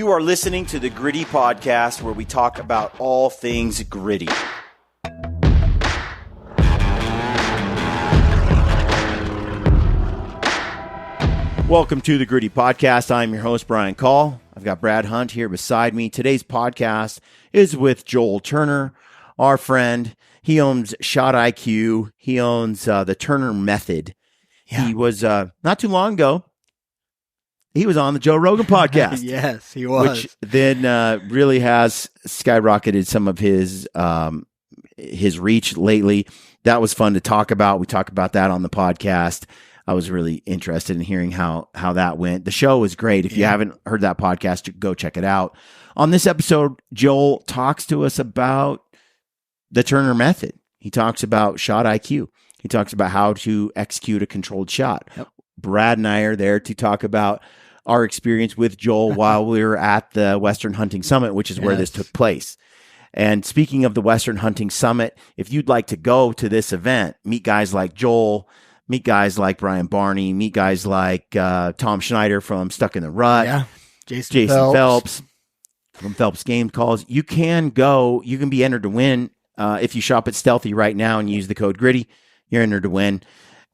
You are listening to the Gritty Podcast, where we talk about all things gritty. Welcome to the Gritty Podcast. I'm your host, Brian Call. I've got Brad Hunt here beside me. Today's podcast is with Joel Turner, our friend. He owns Shot IQ. He owns the Turner Method. Yeah. He was, not too long ago, he was on the Joe Rogan podcast. Yes, he was. Which then really has skyrocketed some of his reach lately. That was fun to talk about. We talked about that on the podcast. I was really interested in hearing how that went. The show was great. If you haven't heard that podcast, go check it out. On this episode, Joel talks to us about the Turner Method. He talks about Shot IQ. He talks about how to execute a controlled shot. Yep. Brad and I are there to talk about our experience with Joel while we were at the Western Hunting Summit, which is where this took place. And speaking of the Western Hunting Summit, if you'd like to go to this event, meet guys like Joel, meet guys like Brian Barney, meet guys like Tom Schneider from Stuck in the Rut, Jason Phelps from Phelps Game Calls. You can go. You can be entered to win if you shop at Stealthy right now and use the code Gritty. You're entered to win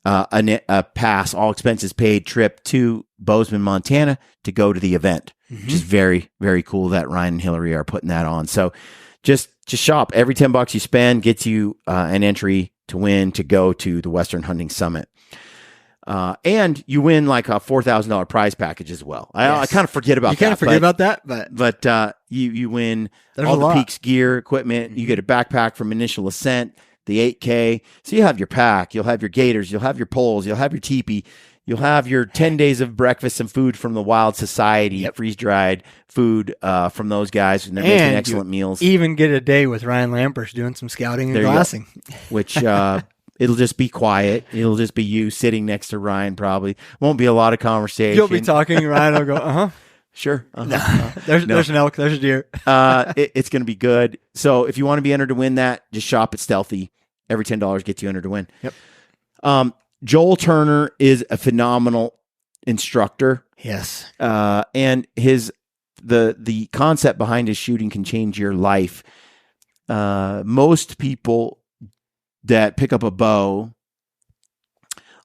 a pass, all expenses paid trip to Bozeman, Montana to go to the event, which is very, very cool that Ryan and Hillary are putting that on. So just shop. Every $10 you spend gets you an entry to win to go to the Western Hunting Summit. And you win like a $4,000 prize package as well. I kind of forget about that. You kind of forget about that, but you win all the Peaks gear, equipment. You get a backpack from Initial Ascent, the 8K. So you have your pack, you'll have your gaiters, you'll have your poles, you'll have your teepee, you'll have your 10 days of breakfast and food from the Wild Society, freeze-dried food from those guys, and they're making excellent meals. Even get a day with Ryan Lampers doing some scouting and glassing. Which it'll just be quiet. It'll just be you sitting next to Ryan probably. Won't be a lot of conversation. You'll be talking, Ryan will go, uh-huh. Sure. There's an elk, there's a deer. It's going to be good. So if you want to be entered to win that, just shop at Stealthy. Every $10 gets you entered to win. Yep. Joel Turner is a phenomenal instructor. Yes. And the concept behind his shooting can change your life. Most people that pick up a bow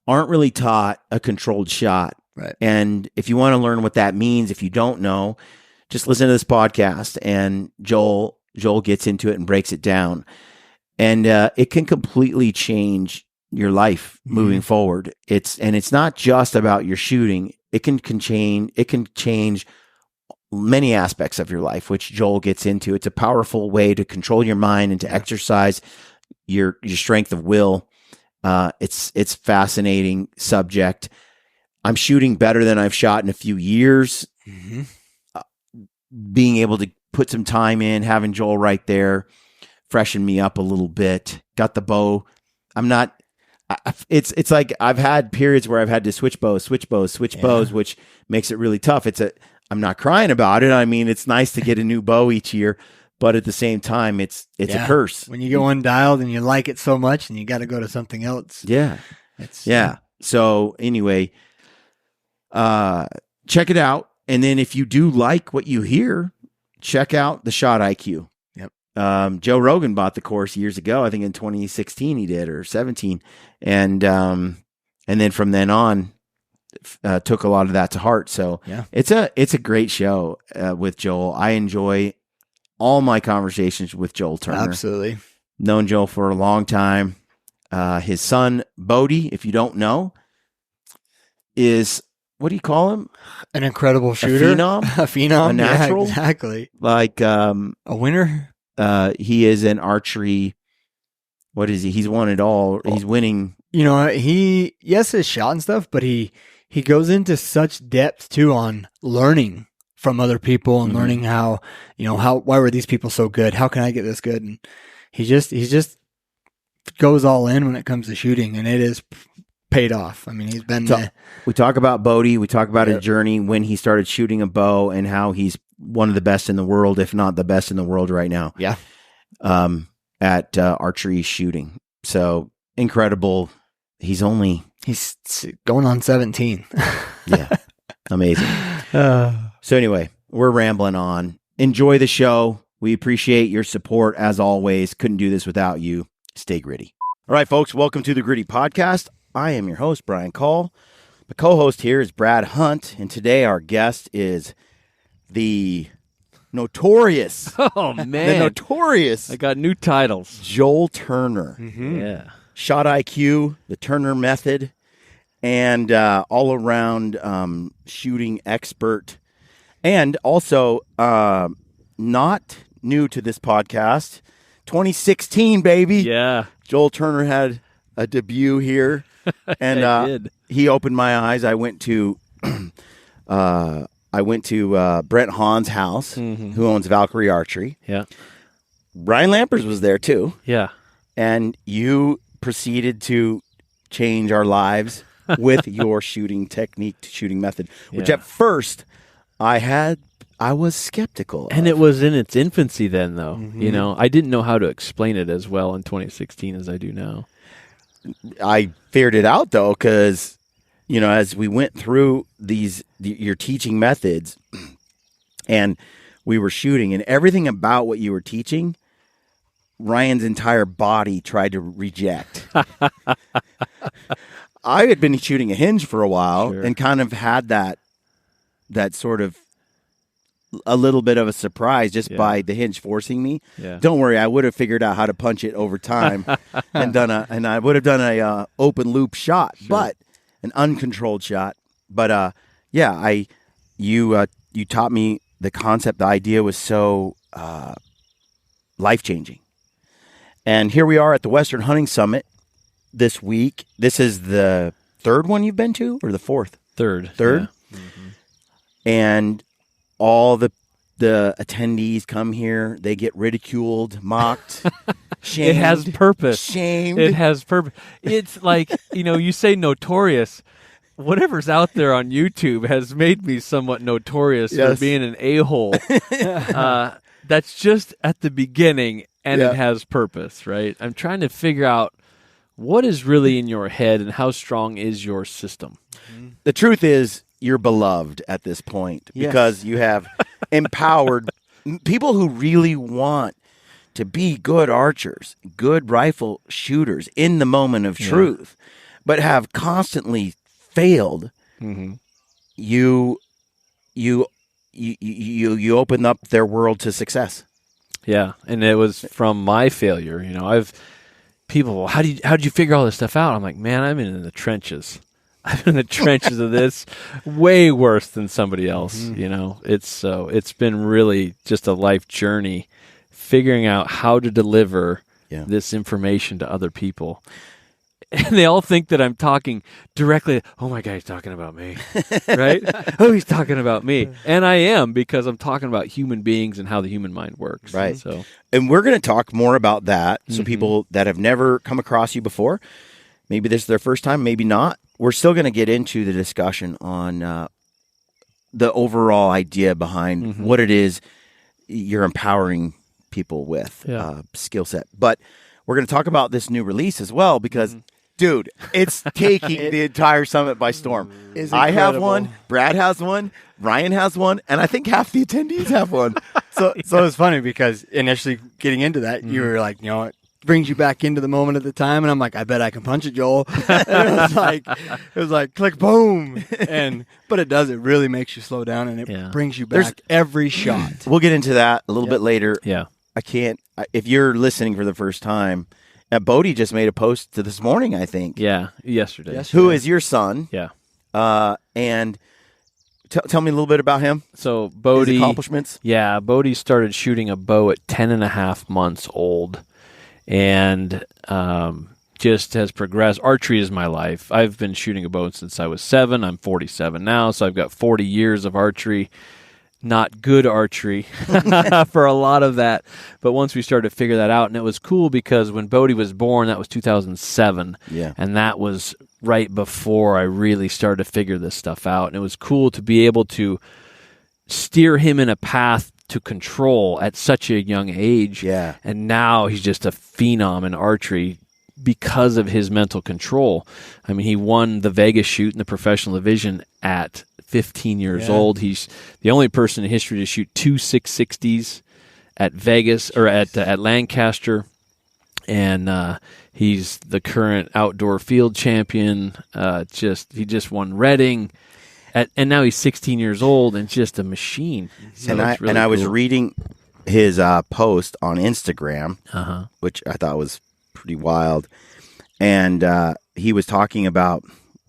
aren't really taught a controlled shot. Right. And if you want to learn what that means, if you don't know, just listen to this podcast, and Joel gets into it and breaks it down. And it can completely change your life moving forward. It's not just about your shooting. It can change many aspects of your life, which Joel gets into. It's a powerful way to control your mind and to exercise your strength of will. It's fascinating subject. I'm shooting better than I've shot in a few years. Being able to put some time in, having Joel right there, freshen me up a little bit. Got the bow. It's like I've had periods where I've had to switch bows, which makes it really tough. I'm not crying about it. I mean, it's nice to get a new bow each year, but at the same time, it's a curse. When you go undialed and you like it so much and you got to go to something else. Yeah. So anyway, check it out. And then if you do like what you hear, check out the Shot IQ. Joe Rogan bought the course years ago. I think in 2016 he did, or 17. And then from then on, took a lot of that to heart. So it's a great show with Joel. I enjoy all my conversations with Joel Turner. Absolutely. Known Joel for a long time. His son, Bodie, if you don't know, is, what do you call him? An incredible shooter. A phenom. A natural. Yeah, exactly. Like a winner. He is an archery. What is he? He's won it all. He's winning. You know, he his shot and stuff, but he goes into such depth too on learning from other people and learning how, why were these people so good? How can I get this good? And he just goes all in when it comes to shooting, and it is paid off. I mean, he's been we talk about Bodie. We talk about his journey when he started shooting a bow and how he's one of the best in the world, if not the best in the world right now. Yeah. At archery shooting. So incredible. He's going on 17. Yeah. Amazing. So anyway, we're rambling on. Enjoy the show. We appreciate your support as always. Couldn't do this without you. Stay gritty. All right, folks, welcome to the Gritty Podcast. I am your host, Brian Call. The co-host here is Brad Hunt, and today our guest is the notorious, I got new titles. Joel Turner. Yeah. Shot IQ, the Turner method, and all-around shooting expert. And also, not new to this podcast, 2016, baby. Yeah. Joel Turner had a debut here, and he opened my eyes. I went to Brent Hahn's house, who owns Valkyrie Archery. Yeah. Ryan Lampers was there too. Yeah. And you proceeded to change our lives with your shooting technique, shooting method, which at first I was skeptical of. And it was in its infancy then, though. You know, I didn't know how to explain it as well in 2016 as I do now. I figured it out, though, because, you know, as we went through your teaching methods and we were shooting, and everything about what you were teaching, Ryan's entire body tried to reject. I had been shooting a hinge for a while and kind of had that sort of a little bit of a surprise just by the hinge forcing me. Yeah. Don't worry, I would have figured out how to punch it over time and I would have done a open loop shot, but an uncontrolled shot. But you taught me the concept. The idea was so life changing. And here we are at the Western Hunting Summit this week. This is the third one you've been to, or the fourth? Third. Yeah. And all the attendees come here. They get ridiculed, mocked, shamed. It has purpose. Shamed. It has purpose. It's like, you know, you say notorious. Whatever's out there on YouTube has made me somewhat notorious for being an a-hole. That's just at the beginning, and it has purpose, right? I'm trying to figure out what is really in your head and how strong is your system. The truth is, you're beloved at this point because you have empowered people who really want to be good archers, good rifle shooters in the moment of truth, but have constantly failed. You open up their world to success. Yeah, and it was from my failure. You know, people, how did you figure all this stuff out? I'm like, man, I'm in the trenches. I'm in the trenches of this, way worse than somebody else. You know, it's been really just a life journey, figuring out how to deliver this information to other people. And they all think that I'm talking directly. Oh my God, he's talking about me, right? Oh, he's talking about me, and I am, because I'm talking about human beings and how the human mind works. Right. So, and we're going to talk more about that. So people that have never come across you before, maybe this is their first time, maybe not. We're still going to get into the discussion on the overall idea behind what it is you're empowering people with, skill set. But we're going to talk about this new release as well because, dude, it's taking the entire summit by storm. I have one, Brad has one, Ryan has one, and I think half the attendees have one. So it's funny because initially getting into that, you were like, you know, it brings you back into the moment at the time, and I'm like, I bet I can punch it, Joel. And it was like click, boom, but it does. It really makes you slow down, and it brings you back every shot. We'll get into that a little bit later. yeah. I can't. If you're listening for the first time, Bodie just made a post to this morning, I think. Yeah, yesterday. Who is your son? Yeah. And tell me a little bit about him. So Bodie, his accomplishments. Yeah, Bodie started shooting a bow at 10 and a half months old, and just has progressed. Archery is my life. I've been shooting a bow since I was 7. I'm 47 now, so I've got 40 years of archery. Not good archery for a lot of that. But once we started to figure that out, and it was cool because when Bodie was born, that was 2007. Yeah. And that was right before I really started to figure this stuff out. And it was cool to be able to steer him in a path to control at such a young age. Yeah. And now he's just a phenom in archery because of his mental control. I mean, he won the Vegas shoot in the professional division at 15 years old. He's the only person in history to shoot 2 660s at Vegas or at Lancaster. And he's the current outdoor field champion. He just won Reading. And now he's 16 years old and just a machine. So I was reading his post on Instagram, which I thought was pretty wild. And he was talking about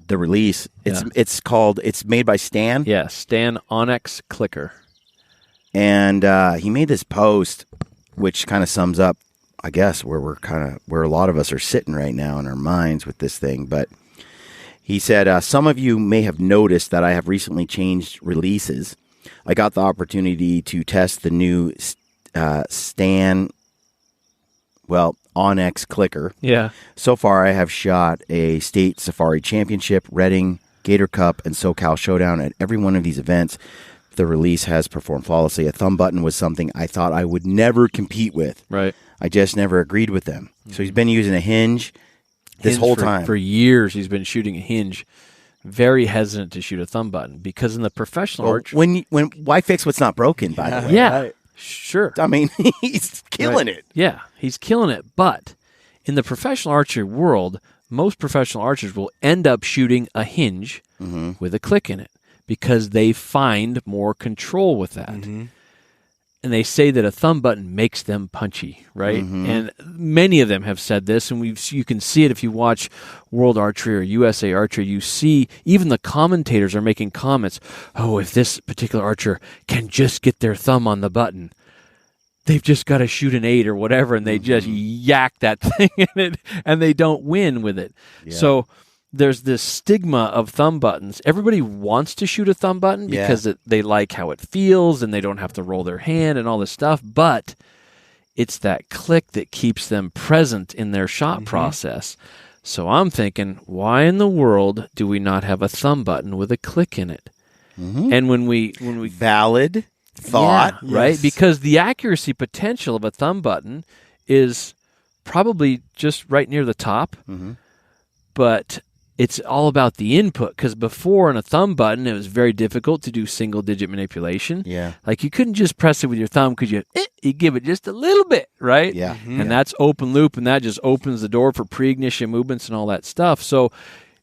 the release. It's made by Stan. Yeah, Stan Onnex Clicker. And he made this post, which kind of sums up, I guess, where a lot of us are sitting right now in our minds with this thing. But he said, some of you may have noticed that I have recently changed releases. I got the opportunity to test the new Stan, Onnex Clicker. Yeah. So far, I have shot a State Safari Championship, Reading, Gator Cup, and SoCal Showdown. At every one of these events, the release has performed flawlessly. A thumb button was something I thought I would never compete with. Right. I just never agreed with them. So he's been using a hinge this whole time. For years, he's been shooting a hinge. Very hesitant to shoot a thumb button because in the professional archery... Why fix what's not broken, by the way? Yeah, Right. sure. I mean, he's killing it. Yeah, he's killing it. But in the professional archery world, most professional archers will end up shooting a hinge with a click in it because they find more control with that. And they say that a thumb button makes them punchy, right? And many of them have said this, and you can see it if you watch World Archery or USA Archery. You see even the commentators are making comments, oh, if this particular archer can just get their thumb on the button, they've just got to shoot an 8 or whatever, and they just yak that thing in it, and they don't win with it. Yeah. So there's this stigma of thumb buttons. Everybody wants to shoot a thumb button because they like how it feels and they don't have to roll their hand and all this stuff, but it's that click that keeps them present in their shot process. So I'm thinking, why in the world do we not have a thumb button with a click in it? And when we valid thought, right? Because the accuracy potential of a thumb button is probably just right near the top, but it's all about the input, because before on a thumb button, it was very difficult to do single-digit manipulation. Yeah. Like you couldn't just press it with your thumb because you give it just a little bit, right? Yeah. And that's open loop, and that just opens the door for pre-ignition movements and all that stuff. So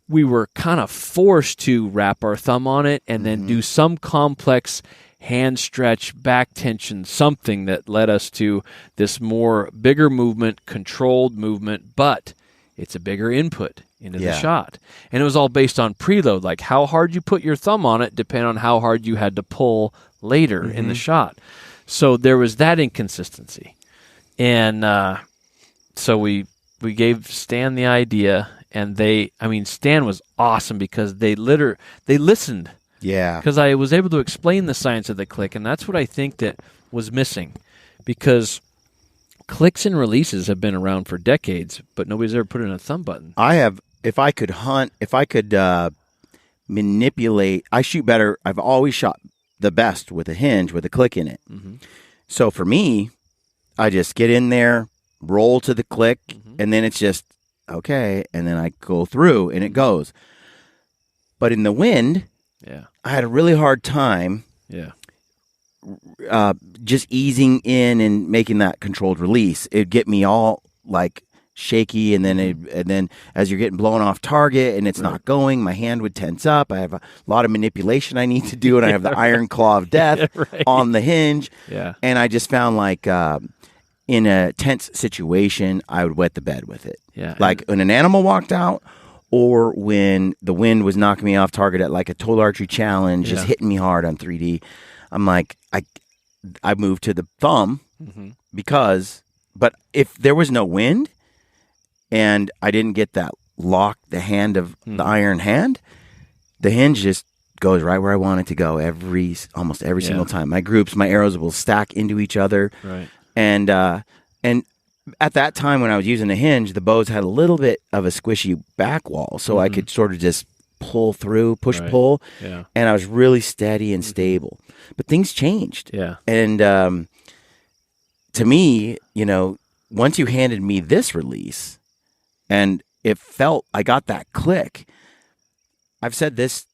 we were kind of forced to wrap our thumb on it and then do some complex hand stretch, back tension, something that led us to this more bigger movement, controlled movement, but it's a bigger input into the shot. And it was all based on preload, like how hard you put your thumb on it depended on how hard you had to pull later in the shot. So there was that inconsistency. And so we gave Stan the idea, and Stan was awesome because they listened. Yeah. Because I was able to explain the science of the click, and that's what I think that was missing. Because clicks and releases have been around for decades, but nobody's ever put in a thumb button. If I could manipulate, I shoot better. I've always shot the best with a hinge with a click in it. So for me, I just get in there, roll to the click, and then it's just, okay, and then I go through, and it goes. But in the wind, I had a really hard time just easing in and making that controlled release. It'd get me all like shaky, and then as you're getting blown off target and it's not going, my hand would tense up. I have a lot of manipulation I need to do, and I have the iron claw of death on the hinge. And I just found like in a tense situation, I would wet the bed with it. Like when an animal walked out, or when the wind was knocking me off target at like a total archery challenge, just hitting me hard on 3D. I'm like, I moved to the thumb but if there was no wind and I didn't get that lock, the hand of the iron hand, the hinge just goes right where I want it to go almost every single time. My arrows will stack into each other. And at that time when I was using a hinge, the bows had a little bit of a squishy back wall, so I could sort of just pull through, pull, and I was really steady and stable. But things changed. And to me, once you handed me this release, and it felt, I got that click. I've said this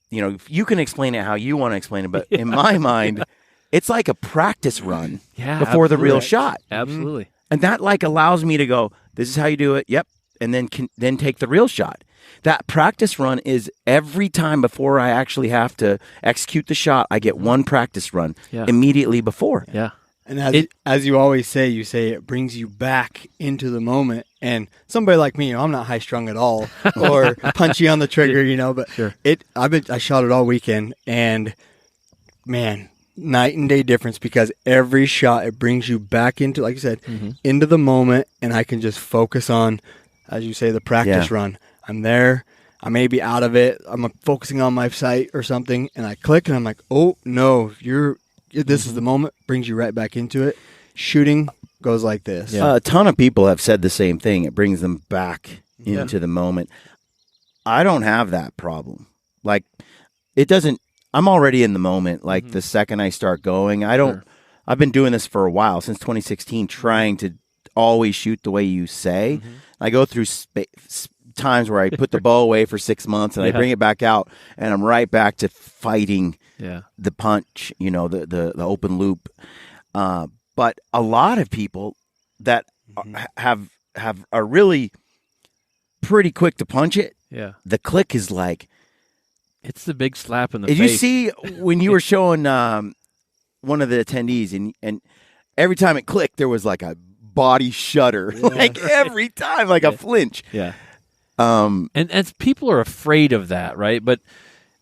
you can explain it how you want to explain it, but in my mind, it's like a practice run before the real shot. Absolutely. And that like allows me to go, this is how you do it. Yep. And then take the real shot. That practice run is every time before I actually have to execute the shot, I get one practice run immediately before. Yeah. And as you always say, it brings you back into the moment. And somebody like me, I'm not high strung at all or punchy on the trigger, but Sure. I shot it all weekend, and man, night and day difference, because every shot, it brings you back into, like you said, into the moment, and I can just focus on, as you say, the practice run. I'm there. I may be out of it. I'm focusing on my sight or something, and I click, and I'm like, oh, no, this is the moment, brings you right back into it. Shooting goes like this. Yeah. A ton of people have said the same thing. It brings them back into the moment. I don't have that problem. Like, it doesn't, I'm already in the moment. Like, the second I start going, I've been doing this for a while, since 2016, trying to always shoot the way you say. I go through times where I put the bow away for 6 months and I bring it back out, and I'm right back to fighting the punch, the open loop. But a lot of people that are really pretty quick to punch it. Yeah. The click is like, it's the big slap in the face. Did you see when you were showing one of the attendees, and every time it clicked, there was like a body shudder, like every time, like a flinch. Yeah. And people are afraid of that, right? But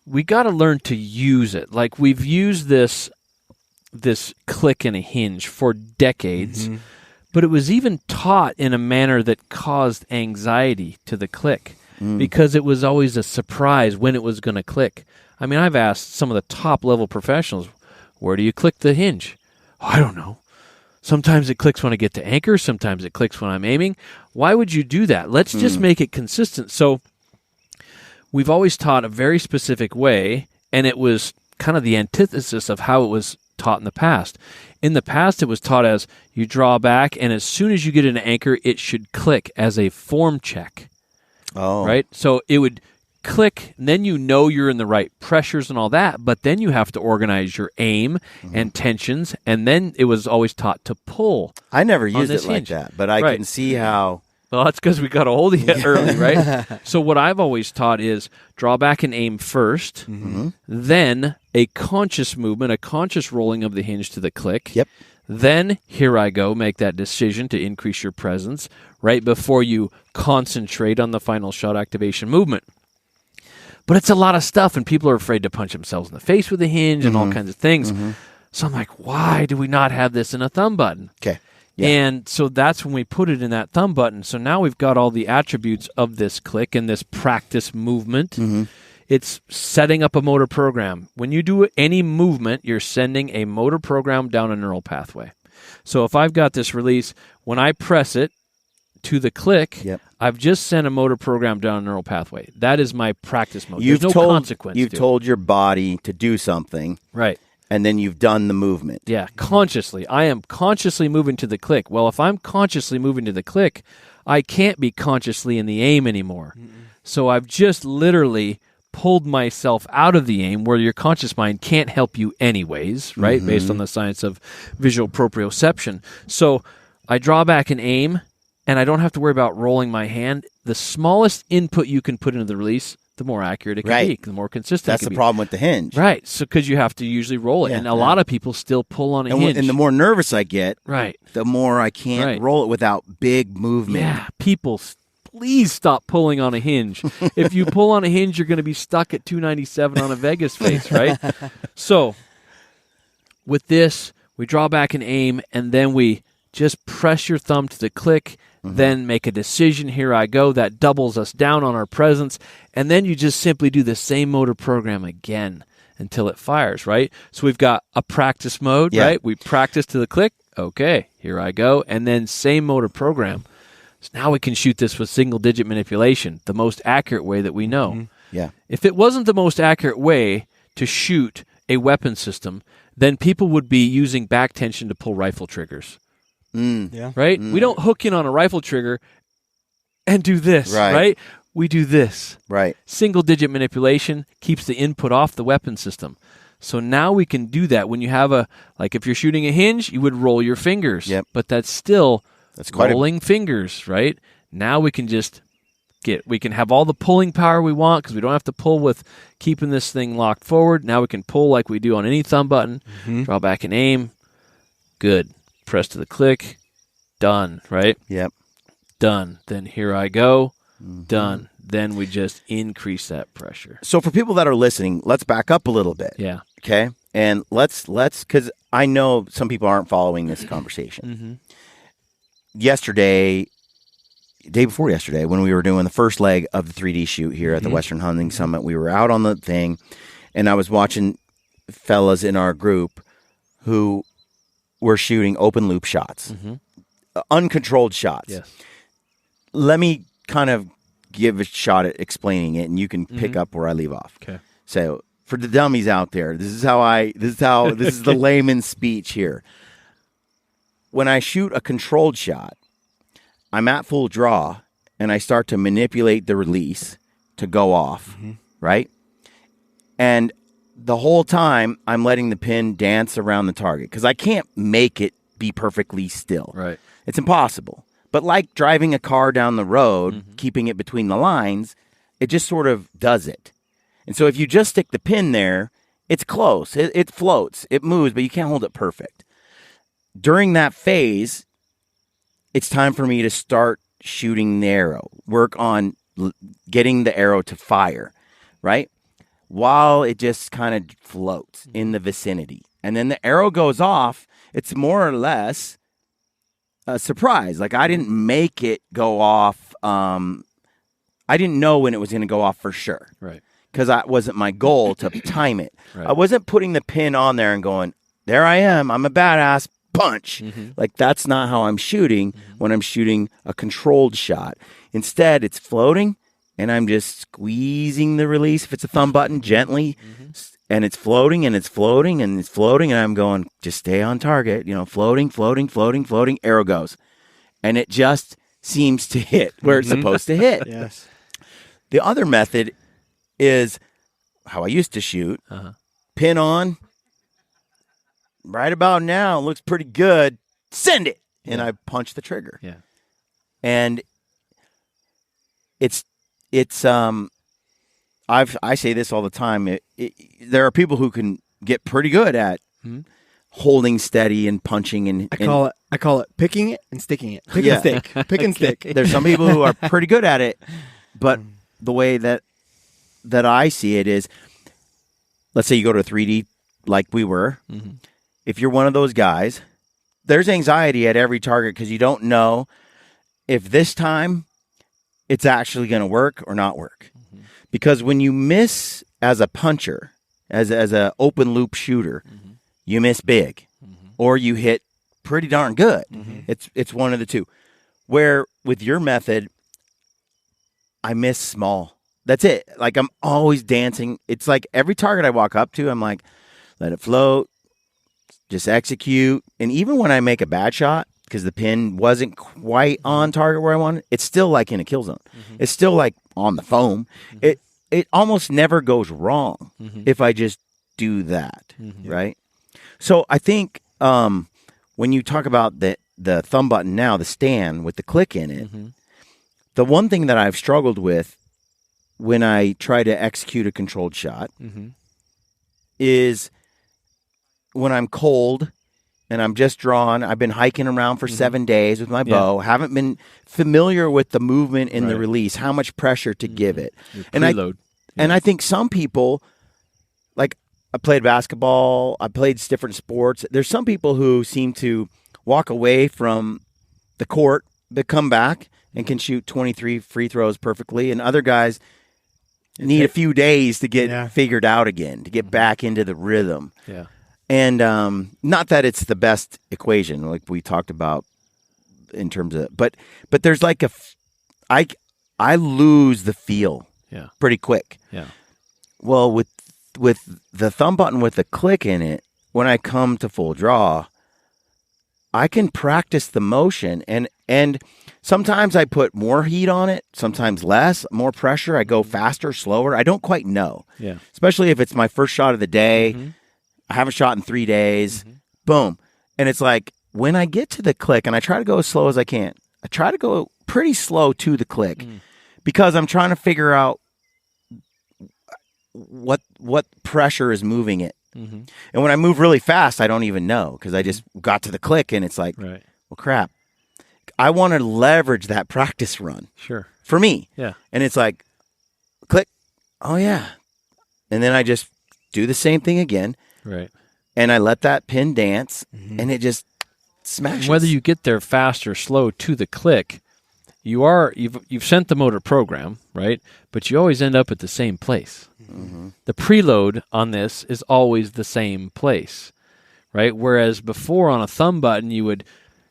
we got to learn to use it. Like, we've used this click and a hinge for decades, but it was even taught in a manner that caused anxiety to the click because it was always a surprise when it was going to click. I mean, I've asked some of the top level professionals, where do you click the hinge? Oh, I don't know. Sometimes it clicks when I get to anchor. Sometimes it clicks when I'm aiming. Why would you do that? Let's just make it consistent. So we've always taught a very specific way, and it was kind of the antithesis of how it was taught in the past. In the past, it was taught as you draw back, and as soon as you get an anchor, it should click as a form check. Oh. Right? So it would click, and then you're in the right pressures and all that, but then you have to organize your aim and tensions, and then it was always taught to pull. I never used it like that, but I can see how... Well, that's because we got a hold of you early, right? So what I've always taught is draw back and aim first, then a conscious movement, a conscious rolling of the hinge to the click. Yep. Then, here I go, make that decision to increase your presence right before you concentrate on the final shot activation movement. But it's a lot of stuff, and people are afraid to punch themselves in the face with a hinge and all kinds of things. So I'm like, why do we not have this in a thumb button? Okay. Yeah. And so that's when we put it in that thumb button. So now we've got all the attributes of this click and this practice movement. It's setting up a motor program. When you do any movement, you're sending a motor program down a neural pathway. So if I've got this release, when I press it to the click, I've just sent a motor program down a neural pathway. That is my practice mode. There's no consequence. You've told your body to do something. Right. And then you've done the movement. Yeah, consciously. I am consciously moving to the click. Well, if I'm consciously moving to the click, I can't be consciously in the aim anymore. So I've just literally pulled myself out of the aim, where your conscious mind can't help you anyways, right? Based on the science of visual proprioception. So I draw back and aim, and I don't have to worry about rolling my hand. The smallest input you can put into the release, the more accurate it can be, the more consistent That's it can the be. problem with the hinge. Right. So because you have to usually roll it. And a lot of people still pull on a hinge. And the more nervous I get, the more I can't roll it without big movement. Yeah. People, please stop pulling on a hinge. If you pull on a hinge, you're going to be stuck at 297 on a Vegas face, right? So with this, we draw back and aim, and then we just press your thumb to the click, then make a decision. Here I go. That doubles us down on our presence. And then you just simply do the same motor program again until it fires, right? So we've got a practice mode, right? We practice to the click. Okay, here I go. And then same motor program. So now we can shoot this with single-digit manipulation, the most accurate way that we know. Yeah. If it wasn't the most accurate way to shoot a weapon system, then people would be using back tension to pull rifle triggers. Right? We don't hook in on a rifle trigger and do this, right? we do this. Right. Single digit manipulation keeps the input off the weapon system. So now we can do that. When you have if you're shooting a hinge, you would roll your fingers. Yep. But that's still quite rolling fingers, right? Now we can just we can have all the pulling power we want because we don't have to pull with keeping this thing locked forward. Now we can pull like we do on any thumb button, draw back and aim. Good. Press to the click. Done, right? Yep. Done. Then here I go. Done. Then we just increase that pressure. So for people that are listening, let's back up a little bit. Yeah. Okay. And let's because I know some people aren't following this conversation. Day before yesterday, when we were doing the first leg of the 3D shoot here at the Western Hunting Summit, we were out on the thing, and I was watching fellas in our group who were shooting open loop shots, uncontrolled shots. Yes. Let me kind of give a shot at explaining it, and you can pick up where I leave off. Okay. So for the dummies out there, this is the layman's speech here. When I shoot a controlled shot, I'm at full draw, and I start to manipulate the release to go off, right? And the whole time, I'm letting the pin dance around the target because I can't make it be perfectly still. Right. It's impossible. But like driving a car down the road, keeping it between the lines, it just sort of does it. And so if you just stick the pin there, it's close. It floats. It moves, but you can't hold it perfect. During that phase, it's time for me to start shooting the arrow, work on getting the arrow to fire, right? While it just kind of floats in the vicinity. And then the arrow goes off. It's more or less a surprise. Like I didn't make it go off. I didn't know when it was going to go off for sure. Right. Because that wasn't my goal to time it. Right. I wasn't putting the pin on there and going, there I am. I'm a badass. Punch. Like that's not how I'm shooting when I'm shooting a controlled shot. Instead, it's floating and I'm just squeezing the release. If it's a thumb button, gently, and it's floating and it's floating and it's floating, and I'm going, just stay on target, floating, floating, floating, floating, arrow goes. And it just seems to hit where it's supposed to hit. Yes. The other method is how I used to shoot. Pin on. Right about now, it looks pretty good. Send it. And I punch the trigger. Yeah. And I say this all the time. There are people who can get pretty good at holding steady and punching and I call it picking it and sticking it. Pick and stick. Pick and stick. There's some people who are pretty good at it, but the way that I see it is, let's say you go to a 3D like we were. If you're one of those guys, there's anxiety at every target because you don't know if this time it's actually going to work or not work. Because when you miss as a puncher, as a open loop shooter, you miss big or you hit pretty darn good. It's one of the two. Where with your method, I miss small. That's it. Like I'm always dancing. It's like every target I walk up to, I'm like, let it float. Just execute. And even when I make a bad shot, because the pin wasn't quite on target where I wanted, it's still like in a kill zone. It's still like on the foam. It almost never goes wrong if I just do that, right? So I think when you talk about the thumb button now, the stand with the click in it, the one thing that I've struggled with when I try to execute a controlled shot is when I'm cold and I'm just drawn. I've been hiking around for 7 days with my bow. Haven't been familiar with the movement in the release, how much pressure to give it. And I think some people, like I played basketball, I played different sports. There's some people who seem to walk away from the court, but come back and can shoot 23 free throws perfectly. And other guys need a few days to get figured out again, to get back into the rhythm. Yeah. And not that it's the best equation, like we talked about in terms of, but there's like I lose the feel pretty quick. Yeah. Well, with the thumb button with the click in it, when I come to full draw, I can practice the motion, and And sometimes I put more heat on it, sometimes less, more pressure. I go faster, slower. I don't quite know. Yeah. Especially if it's my first shot of the day. I haven't shot in 3 days. Boom. And it's like when I get to the click, and I try to go as slow as I can. I try to go pretty slow to the click because I'm trying to figure out what pressure is moving it. And when I move really fast, I don't even know because I just got to the click and it's like, well, crap. I want to leverage that practice run. Sure. For me. Yeah. And it's like, click. Oh, yeah. And then I just do the same thing again. Right. And I let that pin dance and it just smashes. Whether you get there fast or slow to the click, you've sent the motor program, right? But you always end up at the same place. The preload on this is always the same place, right? Whereas before on a thumb button, you would,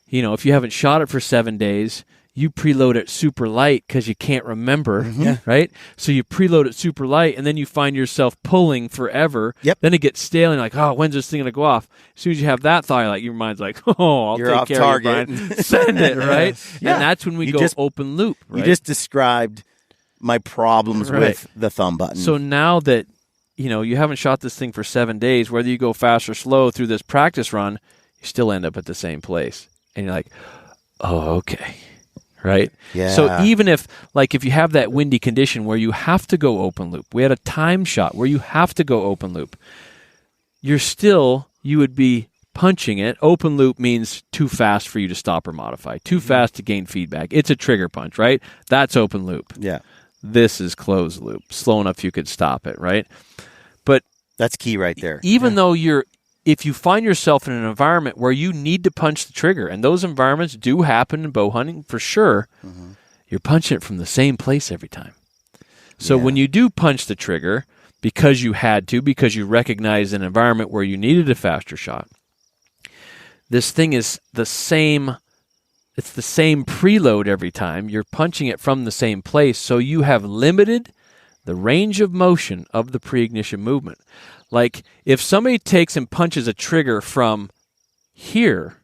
if you haven't shot it for 7 days, you preload it super light because you can't remember, right? So you preload it super light, and then you find yourself pulling forever. Then it gets stale, and you're like, oh, when's this thing going to go off? As soon as you have that thought, your mind's like, oh, I'll You're take off care target. of you, Brian. Send it, right? And that's when we go open loop, right? You just described my problems with the thumb button. So now that, you haven't shot this thing for 7 days, whether you go fast or slow through this practice run, you still end up at the same place. And you're like, oh, okay. Right? Yeah. So even if you have that windy condition where you have to go open loop, we had a time shot where you have to go open loop, you would be punching it. Open loop means too fast for you to stop or modify, too fast to gain feedback. It's a trigger punch, right? That's open loop. Yeah. This is closed loop, slow enough you could stop it, right? But that's key right there. Even though if you find yourself in an environment where you need to punch the trigger, and those environments do happen in bow hunting for sure, you're punching it from the same place every time. So when you do punch the trigger because you had to, because you recognize an environment where you needed a faster shot, this thing is the same. It's the same preload every time. You're punching it from the same place, so you have limited the range of motion of the pre-ignition movement. Like if somebody takes and punches a trigger from here,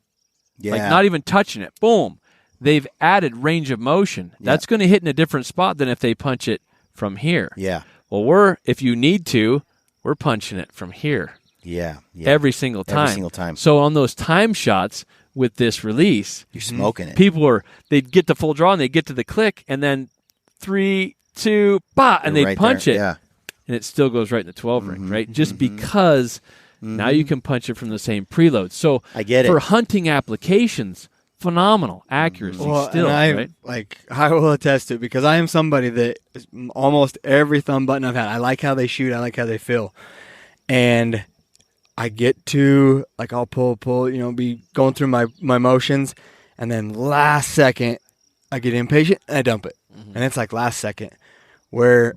like not even touching it, boom, they've added range of motion. That's going to hit in a different spot than if they punch it from here. Yeah. Well, if you need to, we're punching it from here. Yeah. Every single time. Every single time. So on those time shots with this release, you're smoking it. People they'd get the full draw and they'd get to the click and then 3, 2, bah, and they'd punch it. Yeah. And it still goes right in the 12 ring, right? Just because now you can punch it from the same preload. So I get it. For hunting applications, phenomenal accuracy still, right? I will attest to it because I am somebody that almost every thumb button I've had, I like how they shoot, I like how they feel. And I get to, I'll pull, be going through my motions, and then last second, I get impatient, and I dump it. And it's last second, where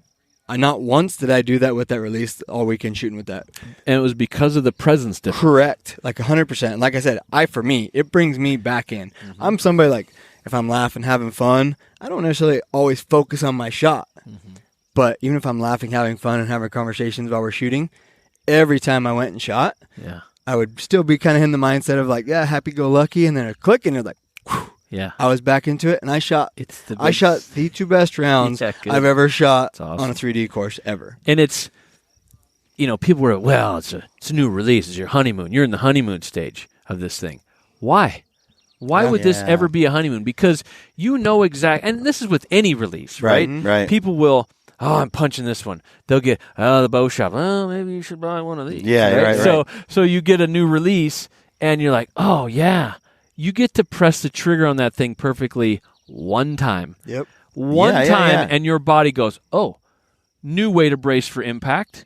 not once did I do that with that release all weekend shooting with that. And it was because of the presence difference. Correct. 100%. And like I said, for me, it brings me back in. I'm somebody if I'm laughing, having fun, I don't necessarily always focus on my shot. But even if I'm laughing, having fun, and having conversations while we're shooting, every time I went and shot, I would still be kind of in the mindset of happy-go-lucky, and then a click, and it's whew, I was back into it, and I shot the 2 best rounds I've ever shot on a 3D course ever. And it's, people were, well, it's a new release. It's your honeymoon. You're in the honeymoon stage of this thing. Why? Why would this ever be a honeymoon? Because exactly, and this is with any release, right? Right. People will, I'm punching this one. They'll get, the bow shop. Oh, maybe you should buy one of these. Yeah, right. So you get a new release, and you're like, oh, yeah. You get to press the trigger on that thing perfectly one time. Yep. One time, and your body goes, oh, new way to brace for impact.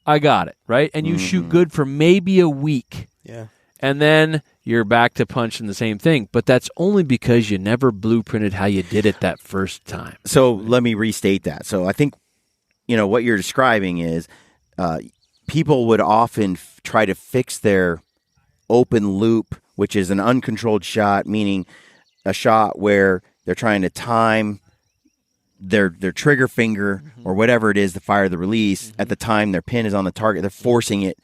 I got it, right? And you shoot good for maybe a week. Yeah. And then you're back to punching the same thing. But that's only because you never blueprinted how you did it that first time. So let me restate that. So I think, what you're describing is people would often try to fix their open loop, which is an uncontrolled shot, meaning a shot where they're trying to time their trigger finger or whatever it is to fire the release at the time their pin is on the target. They're forcing it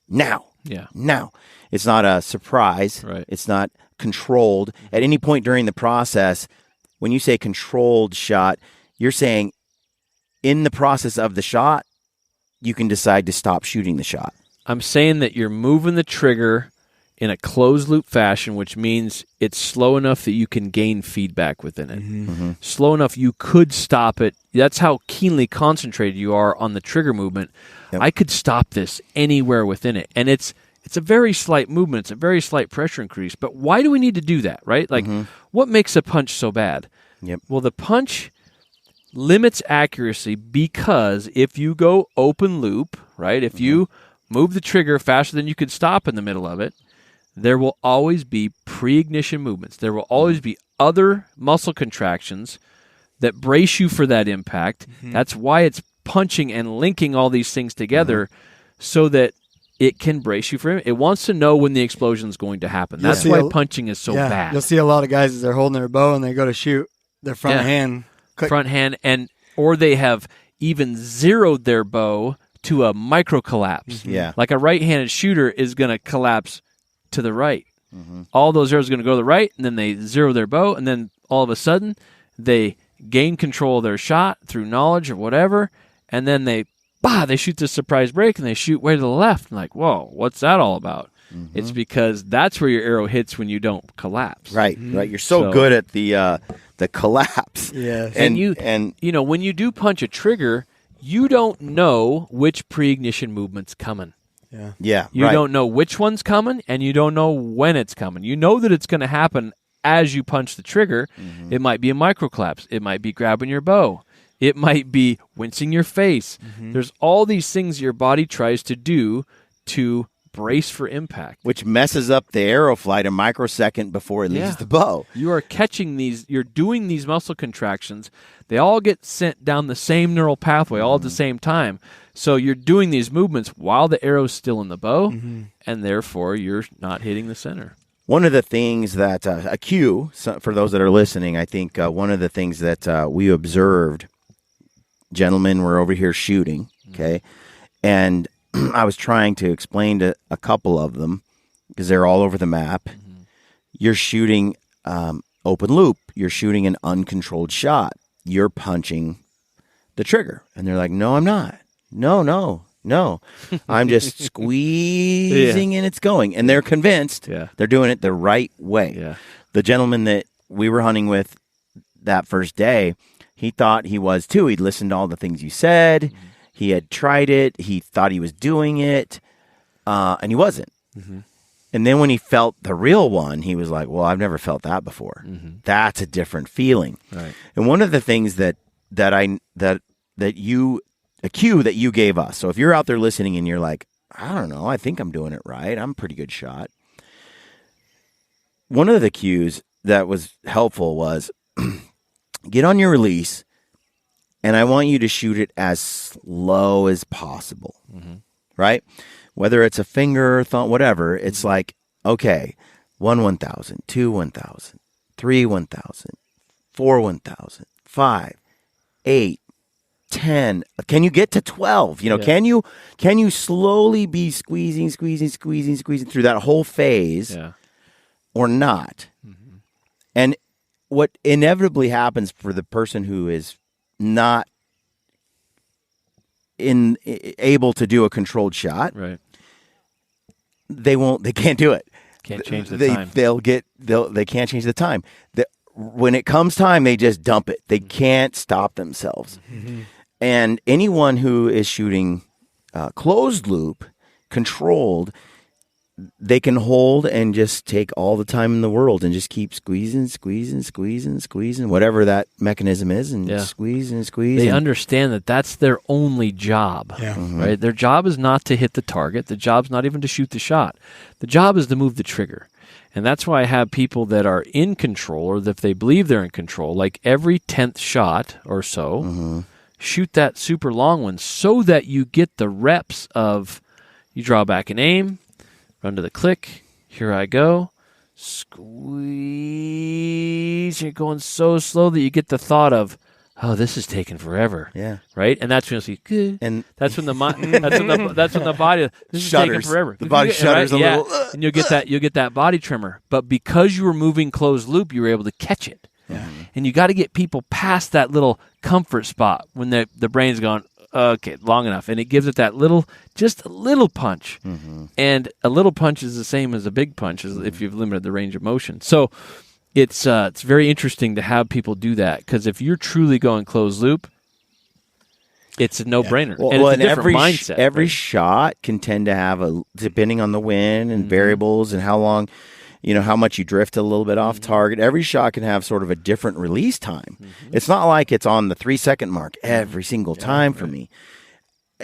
now. Yeah. Now, it's not a surprise. Right. It's not controlled. At any point during the process, when you say controlled shot, you're saying in the process of the shot, you can decide to stop shooting the shot. I'm saying that you're moving the trigger in a closed loop fashion, which means it's slow enough that you can gain feedback within it. Slow enough you could stop it. That's how keenly concentrated you are on the trigger movement. Yep. I could stop this anywhere within it. And it's a very slight movement. It's a very slight pressure increase. But why do we need to do that, right? Like, what makes a punch so bad? Yep. Well, the punch limits accuracy because if you go open loop, right, if you move the trigger faster than you could stop in the middle of it, there will always be pre-ignition movements. There will always be other muscle contractions that brace you for that impact. That's why it's punching and linking all these things together so that it can brace you for it. It wants to know when the explosion is going to happen. That's why punching is so bad. You'll see a lot of guys as they're holding their bow and they go to shoot their front hand. Click. Front hand, or they have even zeroed their bow to a micro collapse. Yeah. Like a right-handed shooter is going to collapse to the right. All those arrows are going to go to the right, and then they zero their bow, and then all of a sudden they gain control of their shot through knowledge or whatever, and then they shoot this surprise break, and they shoot way to the left. And like, whoa, what's that all about? It's because that's where your arrow hits when you don't collapse. Right. You're so good at the collapse. Yes. And you know, when you do punch a trigger, you don't know which pre-ignition movement's coming. Yeah. You don't know which one's coming, and you don't know when it's coming. You know that it's going to happen as you punch the trigger. It might be a micro collapse. It might be grabbing your bow. It might be wincing your face. There's all these things your body tries to do to brace for impact, which messes up the arrow flight a microsecond before it leaves the bow. You are catching these, you're doing these muscle contractions. They all get sent down the same neural pathway all at the same time. So you're doing these movements while the arrow's still in the bow, and therefore you're not hitting the center. One of the things that, a cue, for those that are listening, I think one of the things that we observed, gentlemen were over here shooting, okay, and I was trying to explain to a couple of them, because they're all over the map, you're shooting open loop. You're shooting an uncontrolled shot. You're punching the trigger. And they're like, no, I'm not. No. I'm just squeezing and it's going. And they're convinced they're doing it the right way. Yeah. The gentleman that we were hunting with that first day, he thought he was too. He'd listened to all the things you said. He had tried it. He thought he was doing it, and he wasn't. And then when he felt the real one, he was like, well, I've never felt that before. That's a different feeling. Right. And one of the things that you, a cue that you gave us. So if you're out there listening and you're like, I don't know, I think I'm doing it right. I'm a pretty good shot. One of the cues that was helpful was get on your release, and I want you to shoot it as slow as possible, right? Whether it's a finger, thumb, whatever, it's like, okay, 1 1,000, 2 1,000, 3 1,000, 4 1,000, 5, 8, 10. Can you get to 12? Can you slowly be squeezing through that whole phase or not? And what inevitably happens for the person who is not able to do a controlled shot, right? They can't do it. Can't change the time. They can't change the time. When it comes time, they just dump it. They can't stop themselves. And anyone who is shooting closed loop, controlled, they can hold and just take all the time in the world and just keep squeezing, whatever that mechanism is, and squeeze. They understand that that's their only job, right? Their job is not to hit the target. The job's not even to shoot the shot. The job is to move the trigger. And that's why I have people that are in control, or if they believe they're in control, like every 10th shot or so, shoot that super long one so that you get the reps of you draw back and aim, run to the click, here I go, squeeze. You're going so slow that you get the thought of, oh, this is taking forever. Yeah. Right? And that's when you'll see, good. And That's when that's when the body, this is taking Shudders. forever. The body shudders a little. And you'll get that body tremor. But because you were moving closed loop, you were able to catch it. Yeah. And you got to get people past that little comfort spot when the brain's going, okay, long enough. And it gives it that just a little punch. Mm-hmm. And a little punch is the same as a big punch if you've limited the range of motion. So it's very interesting to have people do that, because if you're truly going closed loop, it's a no-brainer. Well, and it's a different every mindset. Every shot can tend to have depending on the wind and variables and how long, how much you drift a little bit off target. Every shot can have sort of a different release time. It's not like it's on the 3-second mark every single time for me.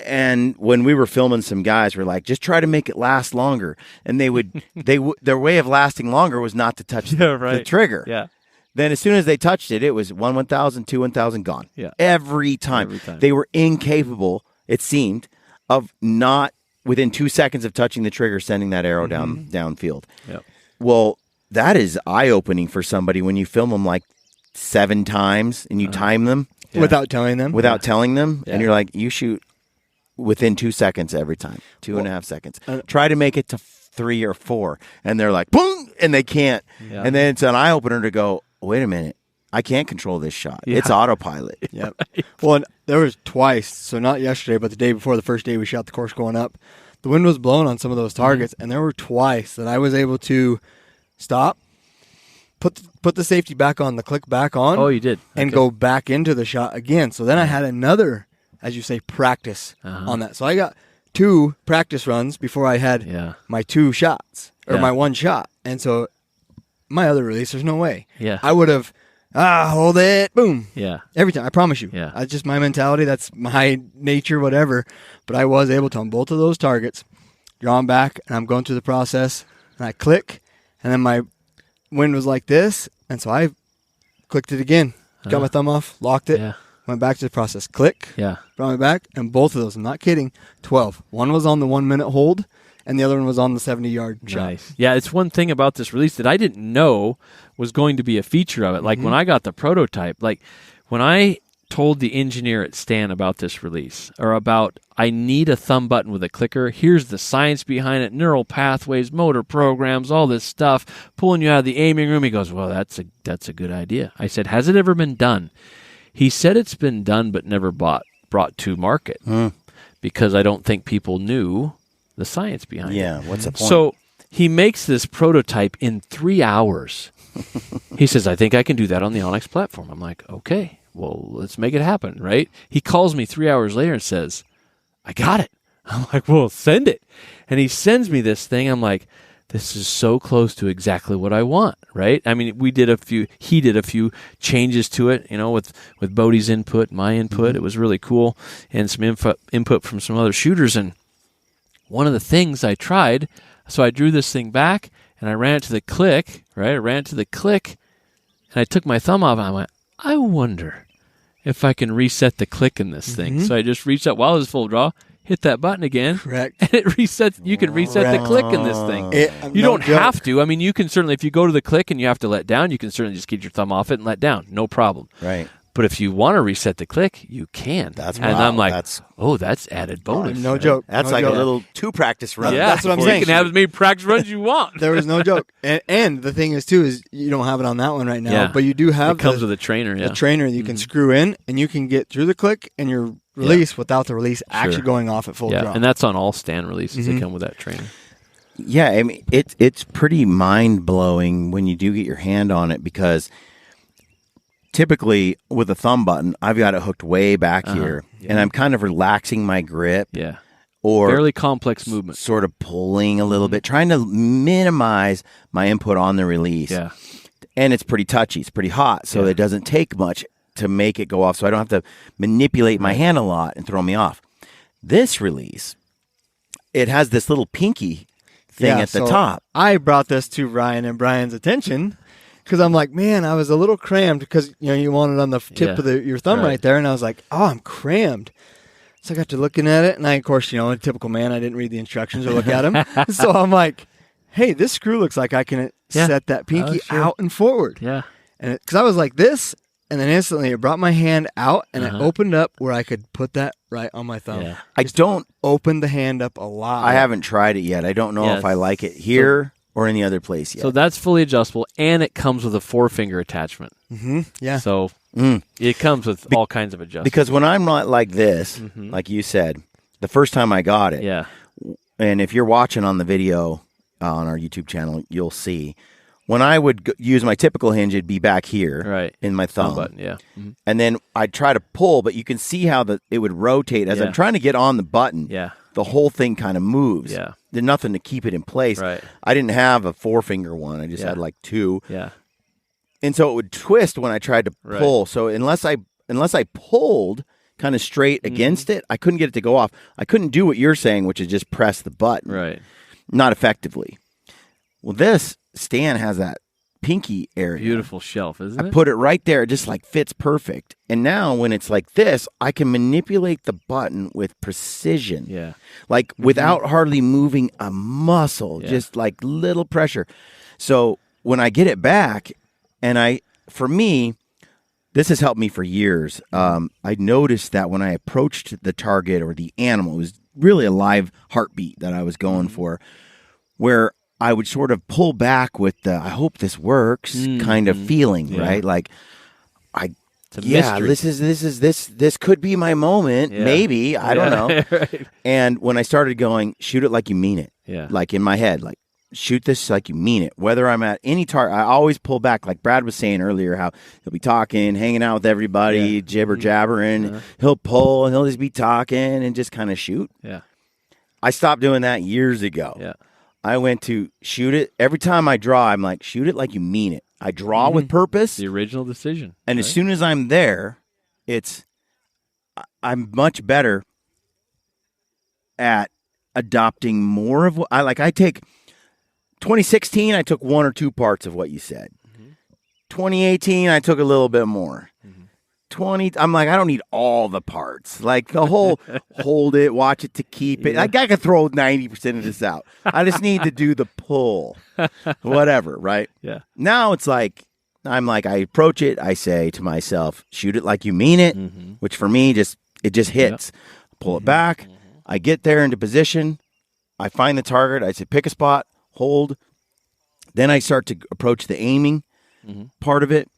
And when we were filming some guys, we're like, just try to make it last longer. And their way of lasting longer was not to touch the trigger. Yeah. Then as soon as they touched it, it was 1,000, 2,000 gone. Yeah. Every time. They were incapable, it seemed, of not within 2 seconds of touching the trigger, sending that arrow downfield. Yep. Well, that is eye-opening for somebody when you film them like 7 times and you time them. Yeah. Without telling them. And you're like, you shoot within 2 seconds every time, 2.5 seconds. Try to make it to 3 or 4, and they're like, boom, and they can't. Yeah. And then it's an eye-opener to go, wait a minute, I can't control this shot. Yeah. It's autopilot. Yep. Well, and there was twice, so not yesterday, but the day before, the first day we shot the course going up, the wind was blowing on some of those targets, and there were twice that I was able to stop, put the safety back on, the click back on. Oh, you did. And go back into the shot again. So then I had another, as you say, practice on that. So I got 2 practice runs before I had my 2 shots, or my 1 shot. And so my other release, there's no way. Yeah. I would have, hold it, boom. Yeah. Every time, I promise you. Yeah. That's just my mentality. That's my nature, whatever. But I was able to, on both of those targets, draw them back, and I'm going through the process, and I click, and then my wind was like this, and so I clicked it again, got my thumb off, locked it, went back to the process, click, brought me back, and both of those, I'm not kidding, 12. One was on the 1-minute hold, and the other one was on the 70-yard shot. Nice. Yeah, it's one thing about this release that I didn't know was going to be a feature of it. Like when I got the prototype, like when I told the engineer at Stan about this release, or about I need a thumb button with a clicker, here's the science behind it, neural pathways, motor programs, all this stuff, pulling you out of the aiming room. He goes, well, that's a good idea. I said, has it ever been done? He said it's been done but never brought to market because I don't think people knew the science behind it. Yeah, what's the point? So he makes this prototype in 3 hours. He says, I think I can do that on the Onnex platform. I'm like, okay, well, let's make it happen, right? He calls me 3 hours later and says, I got it. I'm like, well, send it. And he sends me this thing. I'm like, this is so close to exactly what I want, right? I mean, he did a few changes to it, with Bodie's input, my input. It was really cool, and some input from some other shooters. And one of the things I tried, so I drew this thing back, and I ran it to the click, right? I ran it to the click, and I took my thumb off, and I went, I wonder if I can reset the click in this thing. So I just reached out while it was full draw, hit that button again, correct, and it resets. You can reset the click in this thing. You don't have to. I mean, you can certainly, if you go to the click and you have to let down, you can certainly just get your thumb off it and let down. No problem. Right. But if you want to reset the click, you can. I'm like, that's added bonus. No joke. That's like a little 2 practice run. Yeah, that's what I'm saying. You can have as many practice runs as you want. There was no joke. And the thing is, you don't have it on that one right now, but you do have it comes with a trainer, a trainer that you can screw in, and you can get through the click and your release without the release actually going off at full draw. And that's on all Stan releases. They come with that trainer. Yeah, I mean, it's pretty mind-blowing when you do get your hand on it, because typically with a thumb button, I've got it hooked way back here, and I'm kind of relaxing my grip. Yeah. Or fairly complex movement. Sort of pulling a little bit, trying to minimize my input on the release. Yeah. And it's pretty touchy. It's pretty hot, so it doesn't take much to make it go off, so I don't have to manipulate my hand a lot and throw me off. This release, it has this little pinky thing at the top. I brought this to Ryan and Brian's attention, because I'm like, man, I was a little crammed, because you want it on the tip of your thumb right there, and I was like, oh, I'm crammed. So I got to looking at it, and I, of course, a typical man, I didn't read the instructions or look at them. So I'm like, hey, this screw looks like I can set that pinky out and forward. Yeah. And because I was like this, and then instantly it brought my hand out, and it Uh-huh. opened up where I could put that right on my thumb. Yeah. I don't. Opened the hand up a lot. I haven't tried it yet. I don't know Yes. if I like it here or any other place yet. So that's fully adjustable, and it comes with a 4-finger attachment. Mm-hmm. Yeah. So Mm. it comes with all kinds of adjustments. Because when I'm not like this, Mhm. like you said, the first time I got it, Yeah. and if you're watching on the video on our YouTube channel, you'll see when I would use my typical hinge, it'd be back here Right. in my Thumb thumb, button. Yeah. Mhm. and then I'd try to pull, but you can see how it would rotate as Yeah. I'm trying to get on the button. Yeah. The whole thing kind of moves. Yeah. There's nothing to keep it in place. Right. I didn't have a 4-finger one. I just Yeah. had like 2. Yeah. And so it would twist when I tried to Right. pull. So unless I pulled kind of straight Mm-hmm. against it, I couldn't get it to go off. I couldn't do what you're saying, which is just press the button. Right. Not effectively. Well, this stand has that pinky area. Beautiful shelf, isn't I it? put it right there. It just like fits perfect. And now when it's like this, I can manipulate the button with precision. Yeah. Like without hardly moving a muscle, Yeah. just like little pressure. So when I get it back, and for me, this has helped me for years. I noticed that when I approached the target or the animal, it was really a live heartbeat that I was going for, where I would sort of pull back with the "I hope this works" kind of feeling, Yeah. right? Like, It's a mystery. this could be my moment, Yeah. maybe, I don't know. Right. And when I started going, shoot it like you mean it, Yeah. like in my head, like shoot this like you mean it. Whether I'm at any target, I always pull back. Like Brad was saying earlier, how he'll be talking, hanging out with everybody, Yeah. jibber jabbering. He'll pull and he'll just be talking and just kind of shoot. Yeah. I stopped doing that years ago. Yeah. I went to shoot it. Every time I draw, I'm like, shoot it like you mean it. I draw with purpose. The original decision. And as soon as I'm there, I'm much better at adopting more of what I take 2016, I took 1 or 2 parts of what you said. 2018, I took a little bit more. 20, I'm like, I don't need all the parts. Like the whole hold it, watch it to keep it. Yeah. Like I could throw 90% of this out. I just need to do the pull. Whatever, right? Yeah. Now it's like, I approach it, I say to myself, shoot it like you mean it, which for me, it just hits. Pull it back. I get there into position. I find the target. I say, pick a spot, hold. Then I start to approach the aiming part of it.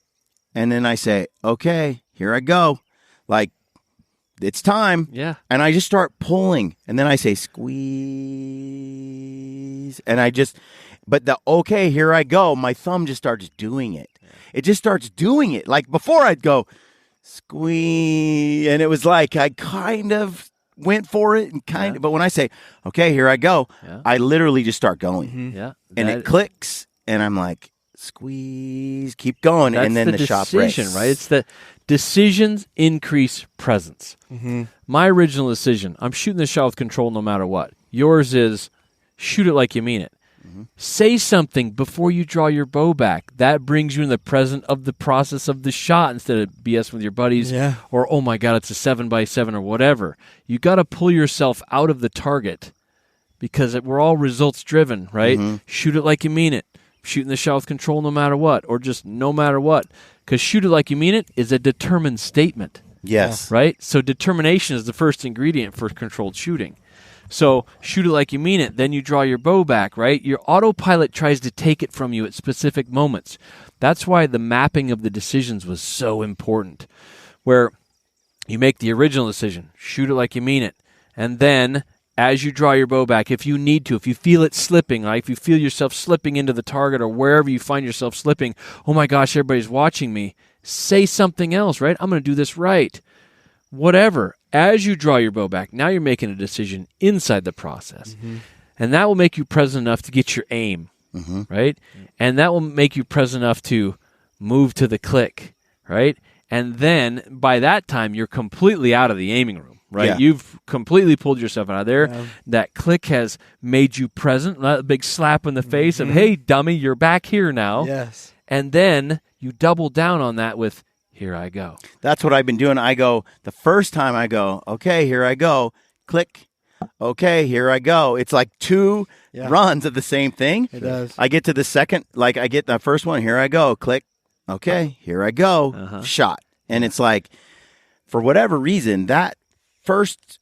And then I say, okay, here I go. Like, it's time. Yeah. And I just start pulling. And then I say, squeeze. And but okay, here I go. My thumb just starts doing it. It just starts doing it. Like before I'd go, squeeze. And it was like I kind of went for it and but when I say, okay, here I go, I literally just start going. Yeah. And it clicks. And I'm like, squeeze, keep going, and then the shot breaks. Decision, right? It's the decisions increase presence. My original decision, I'm shooting the shot with control no matter what. Yours is shoot it like you mean it. Say something before you draw your bow back. That brings you in the present of the process of the shot instead of BS with your buddies or, oh my God, it's a 7x7 or whatever. You got to pull yourself out of the target because we're all results driven, right? Shoot it like you mean it. Shooting the shot with control no matter what, or just no matter what. Because shoot it like you mean it is a determined statement. Yes. Right? So determination is the first ingredient for controlled shooting. So shoot it like you mean it, then you draw your bow back, right? Your autopilot tries to take it from you at specific moments. That's why the mapping of the decisions was so important, where you make the original decision, shoot it like you mean it, and then as you draw your bow back, if you need to, if you feel it slipping, like if you feel yourself slipping into the target or wherever you find yourself slipping, oh my gosh, everybody's watching me, say something else, right? I'm going to do this right. Whatever. As you draw your bow back, now you're making a decision inside the process. And that will make you present enough to get your aim, right? And that will make you present enough to move to the click, right? And then by that time, you're completely out of the aiming room. Right, Yeah. You've completely pulled yourself out of there. That click has made you present. A big slap in the face of, "Hey, dummy, you're back here now." Yes. And then you double down on that with, "Here I go." That's what I've been doing. I go, the first time I go, okay, here I go, click, okay, here I go. It's like 2 runs of the same thing. It does. I get to the second, like I get the first one, here I go, click, okay, here I go, shot. And it's like, for whatever reason, that first,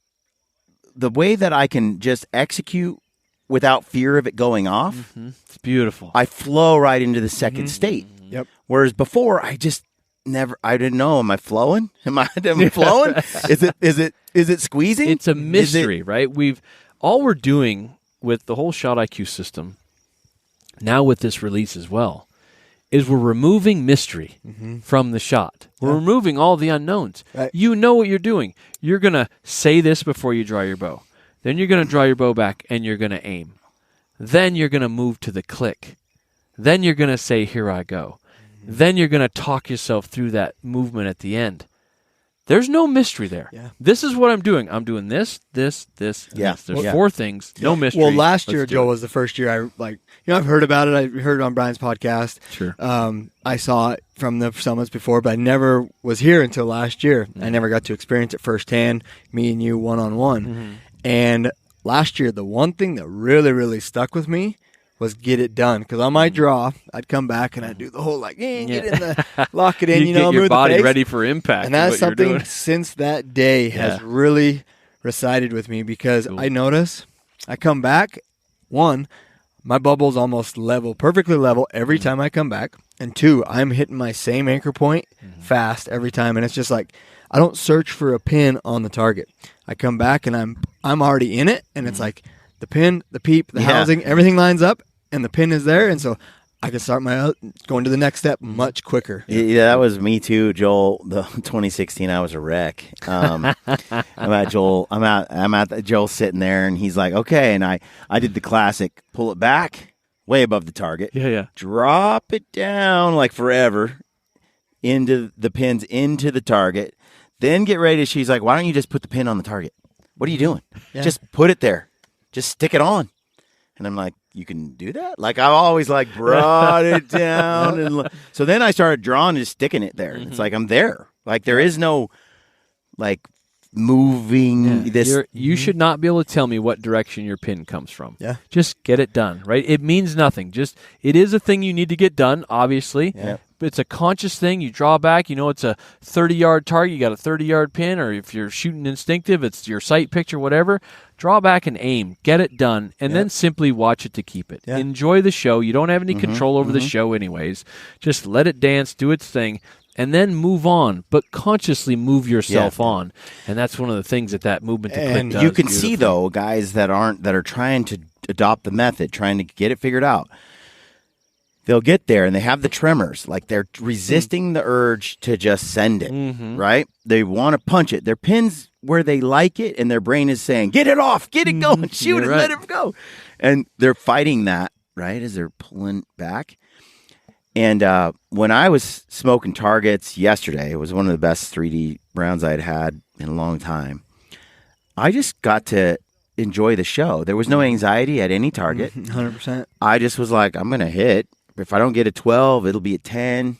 the way that I can just execute without fear of it going off, it's beautiful. I flow right into the second state. Yep. Whereas before, I didn't know. Am I flowing? Am I flowing? Is it squeezing? It's a mystery, right? All we're doing with the whole Shot IQ system, now with this release as well, is we're removing mystery from the shot. We're removing all the unknowns. Right. You know what you're doing. You're going to say this before you draw your bow. Then you're going to draw your bow back and you're going to aim. Then you're going to move to the click. Then you're going to say, here I go. Then you're going to talk yourself through that movement at the end. There's no mystery there. Yeah. This is what I'm doing. I'm doing this, and this. There's 4 things. No mystery. Well, last year, Let's do Joel, it. was the first year I've heard about it. I heard it on Brian's podcast. Sure. I saw it from the summits before, but I never was here until last year. I never got to experience it firsthand, me and you one-on-one. And last year, the one thing that really, really stuck with me was get it done. Because on my draw, I'd come back and I'd do the whole get in lock it in, you get your move body the face. ready for impact. And that's what you're something doing. since that day has really resided with me because I notice I come back, one, my bubble's almost level, perfectly level every time I come back. And two, I'm hitting my same anchor point fast every time. And it's just like, I don't search for a pin on the target. I come back and I'm already in it. And it's like the pin, the peep, the housing, everything lines up and the pin is there. And so I can start going to the next step much quicker. Yeah, that was me too, Joel. The 2016, I was a wreck. I'm at Joel. I'm at Joel sitting there, and he's like, "Okay." And I did the classic: pull it back, way above the target. Yeah. Drop it down like forever into the pins into the target. Then get ready. She's like, "Why don't you just put the pin on the target? What are you doing? Just put it there. Just stick it on." And I'm like, you can do that? Like, I always brought it down. And so then I started drawing and just sticking it there. It's like, I'm there. Like, there is no, moving this. You should not be able to tell me what direction your pin comes from. Yeah. Just get it done, right? It means nothing. It is a thing you need to get done, obviously. Yeah. But it's a conscious thing. You draw back. It's a 30-yard target. You got a 30-yard pin, or if you're shooting instinctive, it's your sight picture, whatever. Draw back and aim. Get it done, and then simply watch it to keep it. Yeah. Enjoy the show. You don't have any control over the show anyways. Just let it dance, do its thing, and then move on. But consciously move yourself on. And that's one of the things that movement to click And does you can see, beautifully. though, guys that are trying to adopt the method, trying to get it figured out. They'll get there and they have the tremors, like they're resisting the urge to just send it, right? They want to punch it. Their pin's where they like it, and their brain is saying, get it off, get it going, shoot it, let it go. And they're fighting that, right, as they're pulling back. And when I was smoking targets yesterday, it was one of the best 3D rounds I'd had in a long time. I just got to enjoy the show. There was no anxiety at any target. 100%. I just was like, I'm going to hit. If I don't get a 12, it'll be a 10.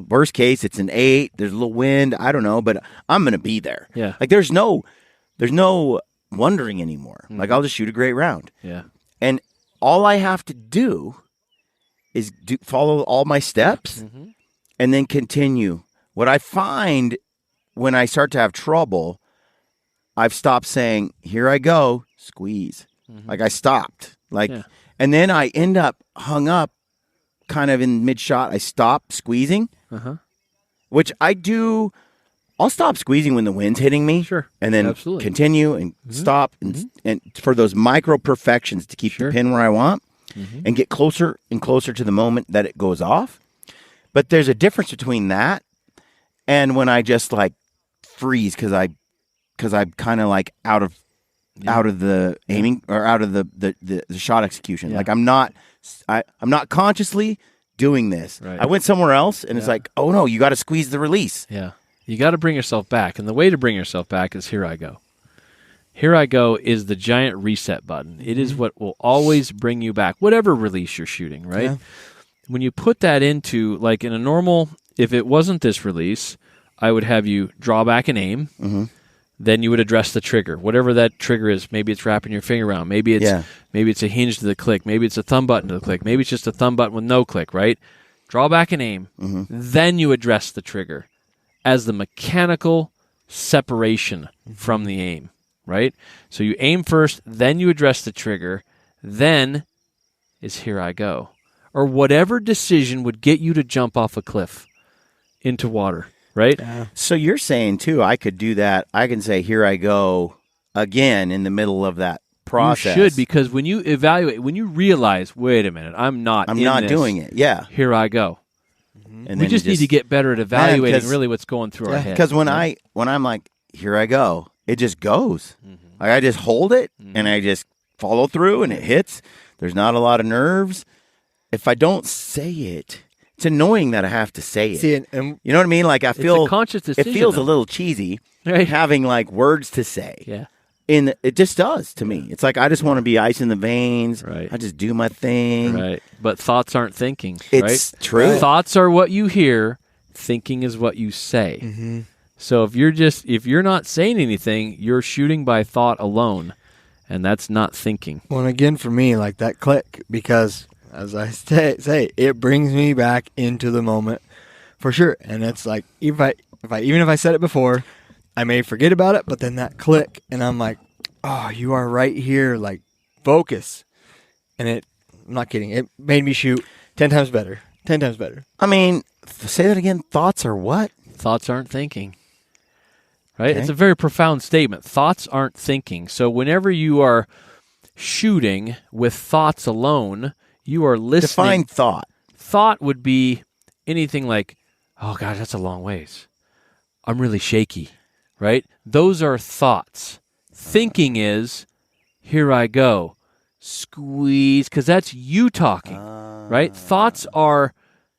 Worst case, it's an 8. There's a little wind. I don't know, but I'm going to be there. Yeah. Like, there's no wondering anymore. Like, I'll just shoot a great round. Yeah. And all I have to do is follow all my steps and then continue. What I find when I start to have trouble, I've stopped saying, here I go, squeeze. Like, I stopped. And then I end up hung up kind of in mid-shot. I stop squeezing, which I do. I'll stop squeezing when the wind's hitting me. Sure. And then continue and stop and for those micro perfections to keep the pin where I want and get closer and closer to the moment that it goes off. But there's a difference between that and when I just freeze because I'm kind of out of the aiming or out of the shot execution. Like I'm not consciously doing this. Right. I went somewhere else and it's like, oh no, you got to squeeze the release. Yeah. You got to bring yourself back. And the way to bring yourself back is here I go. Here I go is the giant reset button. It is what will always bring you back, whatever release you're shooting, right? Yeah. When you put that into, in a normal, if it wasn't this release, I would have you draw back and aim. Then you would address the trigger, whatever that trigger is. Maybe it's wrapping your finger around. Maybe it's a hinge to the click. Maybe it's a thumb button to the click. Maybe it's just a thumb button with no click, right? draw back and aim, then you address the trigger as the mechanical separation from the aim, right? So you aim first, then you address the trigger, then is here I go. Or whatever decision would get you to jump off a cliff into water, right? Yeah. So you're saying, too, I could do that. I can say, here I go again in the middle of that process. You should, because when you evaluate, when you realize, wait a minute, I'm not doing it. Yeah. Here I go. And We then just you need to get better at evaluating really what's going through our head. Because when I'm like, here I go, it just goes. Like I just hold it and I just follow through and it hits. There's not a lot of nerves. If I don't say it, it's annoying that I have to say it. See, and you know what I mean? Like I feel it's a conscious decision. It feels a little cheesy having like words to say. Yeah. And it just does to me. It's like I just want to be ice in the veins. Right. I just do my thing. Right. But thoughts aren't thinking. It's right? true. Thoughts are what you hear. Thinking is what you say. So if you're not saying anything, you're shooting by thought alone, and that's not thinking. Well, and again, for me, like that click, because as I say, it brings me back into the moment for sure. And it's like, even if I said it before, I may forget about it, but then that click, and I'm like, oh, you are right here, like focus. And I'm not kidding, it made me shoot 10 times better. 10 times better. I mean, say that again. Thoughts are what? Thoughts aren't thinking. Right? Okay. It's a very profound statement. Thoughts aren't thinking. So whenever you are shooting with thoughts alone, you are listening. Define thought. Thought would be anything like, oh, gosh, that's a long ways. I'm really shaky, right? Those are thoughts. Thinking is, here I go. Squeeze, because that's you talking, right? Thoughts are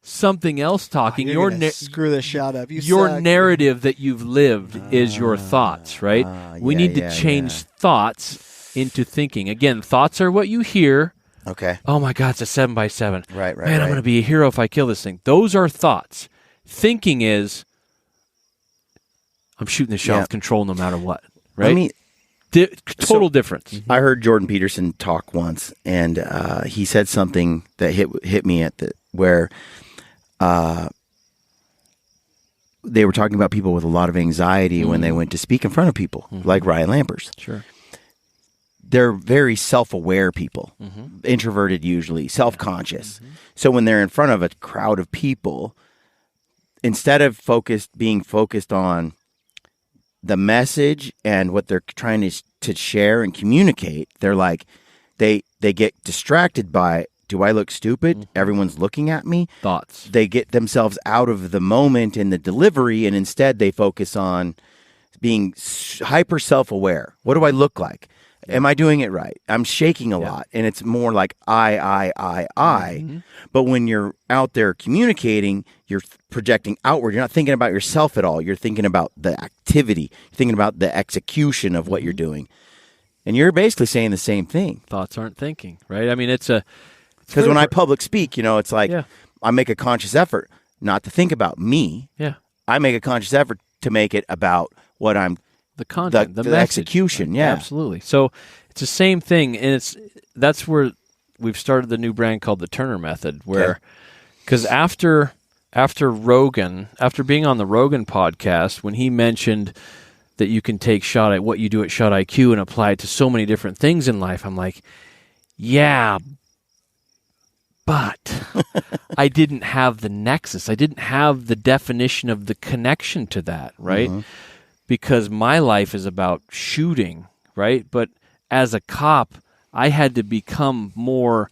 something else talking. You're gonna screw this shot up. Your suck. narrative that you've lived is your thoughts, right? We need to change thoughts into thinking. Again, thoughts are what you hear. Okay. Oh my God, it's a 7x7. Right. Man, I'm going to be a hero if I kill this thing. Those are thoughts. Thinking is, I'm shooting the shot with control no matter what, right? I mean, total difference. I heard Jordan Peterson talk once, and he said something that hit me where they were talking about people with a lot of anxiety when they went to speak in front of people, like Ryan Lampers. Sure. They're very self-aware people, introverted usually, self-conscious. So when they're in front of a crowd of people, instead of being focused on the message and what they're trying to share and communicate, they're like, they get distracted by, do I look stupid? Everyone's looking at me. Thoughts. They get themselves out of the moment in the delivery, and instead they focus on being hyper self-aware. What do I look like? Am I doing it right? I'm shaking a lot, and it's more like I. But when you're out there communicating, you're projecting outward. You're not thinking about yourself at all. You're thinking about the activity. You're thinking about the execution of what you're doing. And you're basically saying the same thing. Thoughts aren't thinking, right? I mean, because when I public speak, it's like I make a conscious effort not to think about me. Yeah. I make a conscious effort to make it about what I'm the content, the message, execution. Right? Yeah, absolutely. So it's the same thing, and that's where we've started the new brand called the Turner Method, where because after Rogan, after being on the Rogan podcast, when he mentioned that you can take what you do at Shot IQ and apply it to so many different things in life, I'm like, yeah, but I didn't have the nexus. I didn't have the definition of the connection to that, right? Because my life is about shooting, right? But as a cop, I had to become more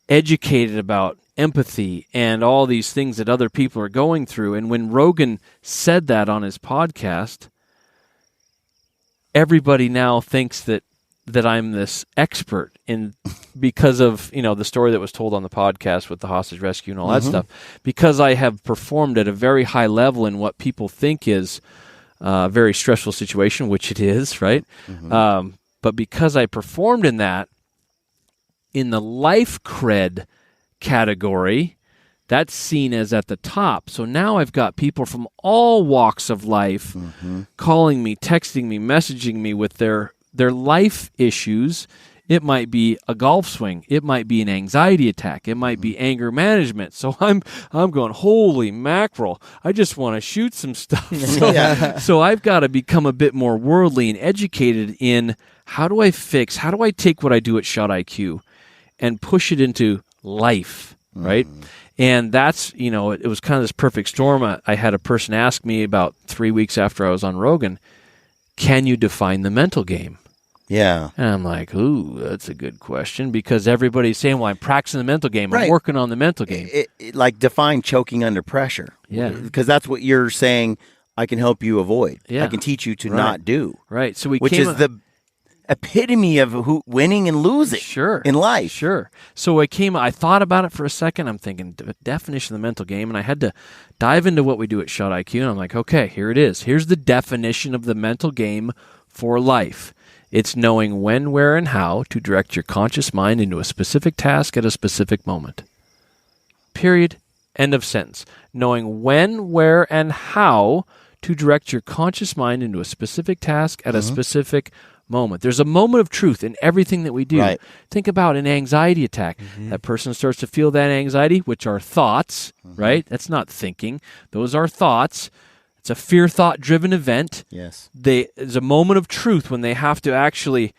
educated about empathy and all these things that other people are going through. And when Rogan said that on his podcast, everybody now thinks that I'm this expert because of, the story that was told on the podcast with the hostage rescue and all that stuff, because I have performed at a very high level in what people think is a very stressful situation, which it is, right? But because I performed in that, in the life cred category, that's seen as at the top. So now I've got people from all walks of life calling me, texting me, messaging me with their life issues It might be a golf swing. It might be an anxiety attack. It might be anger management. So I'm going, holy mackerel, I just want to shoot some stuff. So I've got to become a bit more worldly and educated in how do I take what I do at Shot IQ and push it into life, right? And that's, it was kind of this perfect storm. I had a person ask me about 3 weeks after I was on Rogan, can you define the mental game? Yeah. And I'm like, ooh, that's a good question, because everybody's saying, well, I'm practicing the mental game. I'm working on the mental game. Like define choking under pressure. Yeah. Because that's what you're saying I can help you avoid. Yeah. I can teach you to not do. Right. So which is the epitome of winning and losing in life. Sure. So I thought about it for a second. I'm thinking definition of the mental game, and I had to dive into what we do at Shot IQ, and I'm like, okay, here it is. Here's the definition of the mental game for life. It's knowing when, where, and how to direct your conscious mind into a specific task at a specific moment. Period. End of sentence. Knowing when, where, and how to direct your conscious mind into a specific task at a specific moment. There's a moment of truth in everything that we do. Right. Think about an anxiety attack. That person starts to feel that anxiety, which are thoughts, right? That's not thinking. Those are thoughts. It's a fear thought-driven event. Yes. There's a moment of truth when they have to actually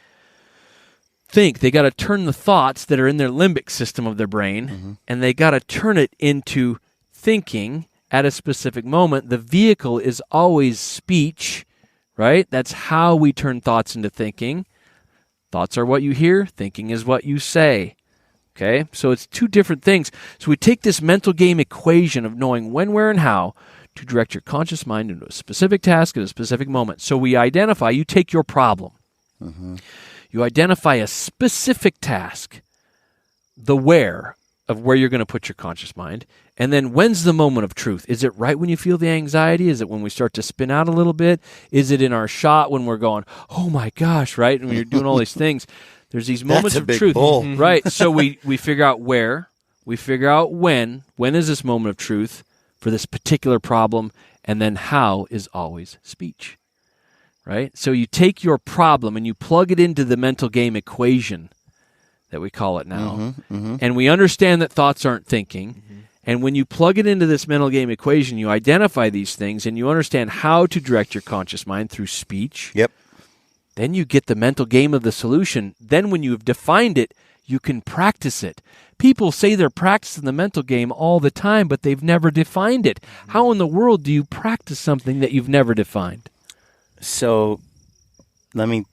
think. They got to turn the thoughts that are in their limbic system of their brain, and they got to turn it into thinking at a specific moment. The vehicle is always speech, right? That's how we turn thoughts into thinking. Thoughts are what you hear. Thinking is what you say. Okay? So it's two different things. So we take this mental game equation of knowing when, where, and how to direct your conscious mind into a specific task at a specific moment. So we identify, you take your problem. You identify a specific task, the where of where you're going to put your conscious mind, and then when's the moment of truth? Is it right when you feel the anxiety? Is it when we start to spin out a little bit? Is it in our shot when we're going, oh my gosh, right? And when you're doing all these things, there's these moments of truth. Right. So we figure out where, we figure out when is this moment of truth for this particular problem, and then how is always speech, right? So you take your problem and you plug it into the mental game equation that we call it now, and we understand that thoughts aren't thinking, and when you plug it into this mental game equation, you identify these things, and you understand how to direct your conscious mind through speech. Yep. Then you get the mental game of the solution. Then when you've defined it, you can practice it. People say they're practicing the mental game all the time, but they've never defined it. How in the world do you practice something that you've never defined? So let me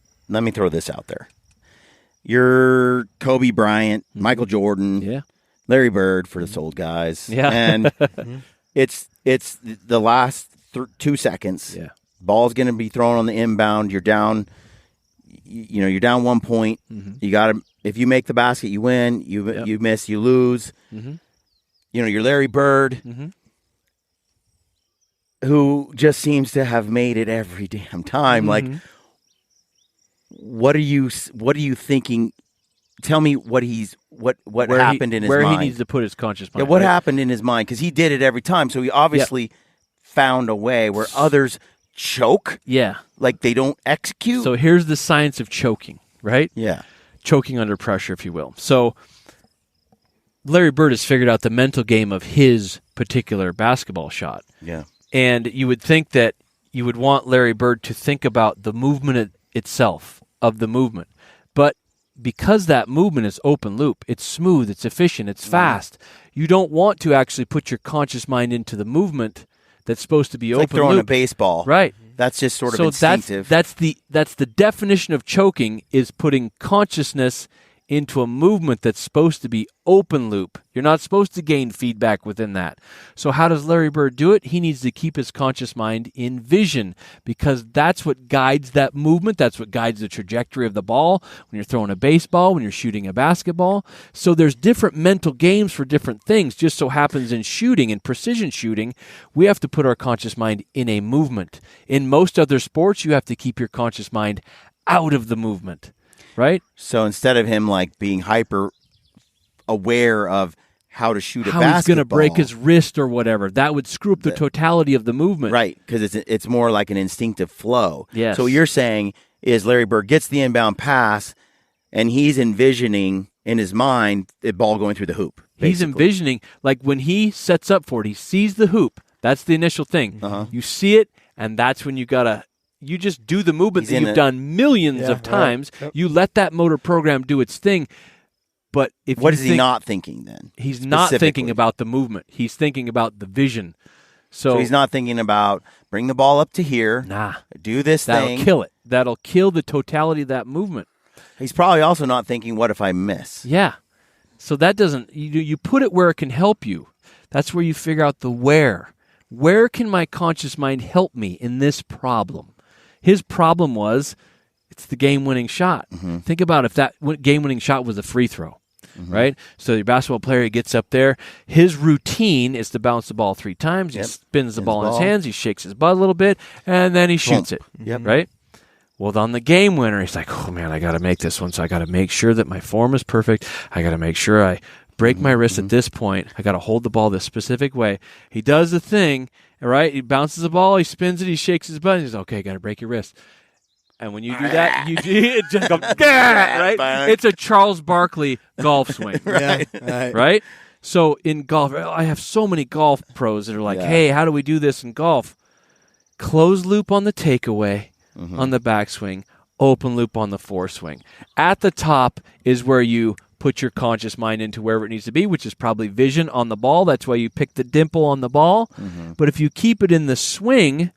throw this out there. You're Kobe Bryant, Michael Jordan, Larry Bird for the old guys. Yeah. And it's the last 2 seconds. Yeah. Ball's going to be thrown on the inbound. You're down. You're down 1 point. You got to. If you make the basket, you win. You miss, you lose. You're Larry Bird, who just seems to have made it every damn time. Like, what are you thinking? Tell me what happened in his mind. Where he needs to put his conscious mind. Yeah, what happened in his mind? Because he did it every time. So he obviously found a way where others choke. Yeah. Like they don't execute. So here's the science of choking, right? Yeah. Choking under pressure, if you will. So Larry Bird has figured out the mental game of his particular basketball shot. Yeah. And you would think that you would want Larry Bird to think about the movement itself of the movement. But because that movement is open loop, it's smooth, it's efficient, it's fast, you don't want to actually put your conscious mind into the movement that's supposed to be open like throwing loop. a baseball. Right. That's just sort of instinctive. That's the definition of choking, is putting consciousness into a movement that's supposed to be open loop. You're not supposed to gain feedback within that. So how does Larry Bird do it? He needs to keep his conscious mind in vision, because that's what guides that movement. That's what guides the trajectory of the ball when you're throwing a baseball, when you're shooting a basketball. So there's different mental games for different things. Just so happens in shooting, in precision shooting, we have to put our conscious mind in a movement. In most other sports, you have to keep your conscious mind out of the movement. Right? So instead of him like being hyper aware of how to shoot a basketball, how he's going to break his wrist or whatever, that would screw up the totality of the movement. Right, because it's more like an instinctive flow. Yes. So what you're saying is Larry Bird gets the inbound pass, and he's envisioning in his mind the ball going through the hoop. Basically. He's envisioning, like when he sets up for it, he sees the hoop. That's the initial thing. You see it, and that's when you just do the movement that you've done millions of times. Right. Yep. You let that motor program do its thing. But what is he not thinking then? He's not thinking about the movement. He's thinking about the vision. So he's not thinking about bring the ball up to here. Nah. Do this That'll thing. That'll kill it. That'll kill the totality of that movement. He's probably also not thinking, what if I miss? Yeah. So that doesn't, you put it where it can help you. That's where you figure out the where. Where can my conscious mind help me in this problem? His problem was, it's the game-winning shot. Think about if that game-winning shot was a free throw. Right? So your basketball player, he gets up there. His routine is to bounce the ball 3 times. He spins the ball in his hands. He shakes his butt a little bit, and then he shoots it. Right? Well, on the game winner, he's like, oh, man, I got to make this one. So I got to make sure that my form is perfect. I got to make sure I break my wrist at this point. I got to hold the ball this specific way. He does the thing, right? He bounces the ball. He spins it. He shakes his butt. He's okay, got to break your wrist. And when you do that, it just goes, right? It's a Charles Barkley golf swing. Right? So in golf, I have so many golf pros that are like, hey, how do we do this in golf? Closed loop on the takeaway on the backswing, open loop on the foreswing. At the top is where you put your conscious mind into wherever it needs to be, which is probably vision on the ball. That's why you pick the dimple on the ball. But if you keep it in the swing,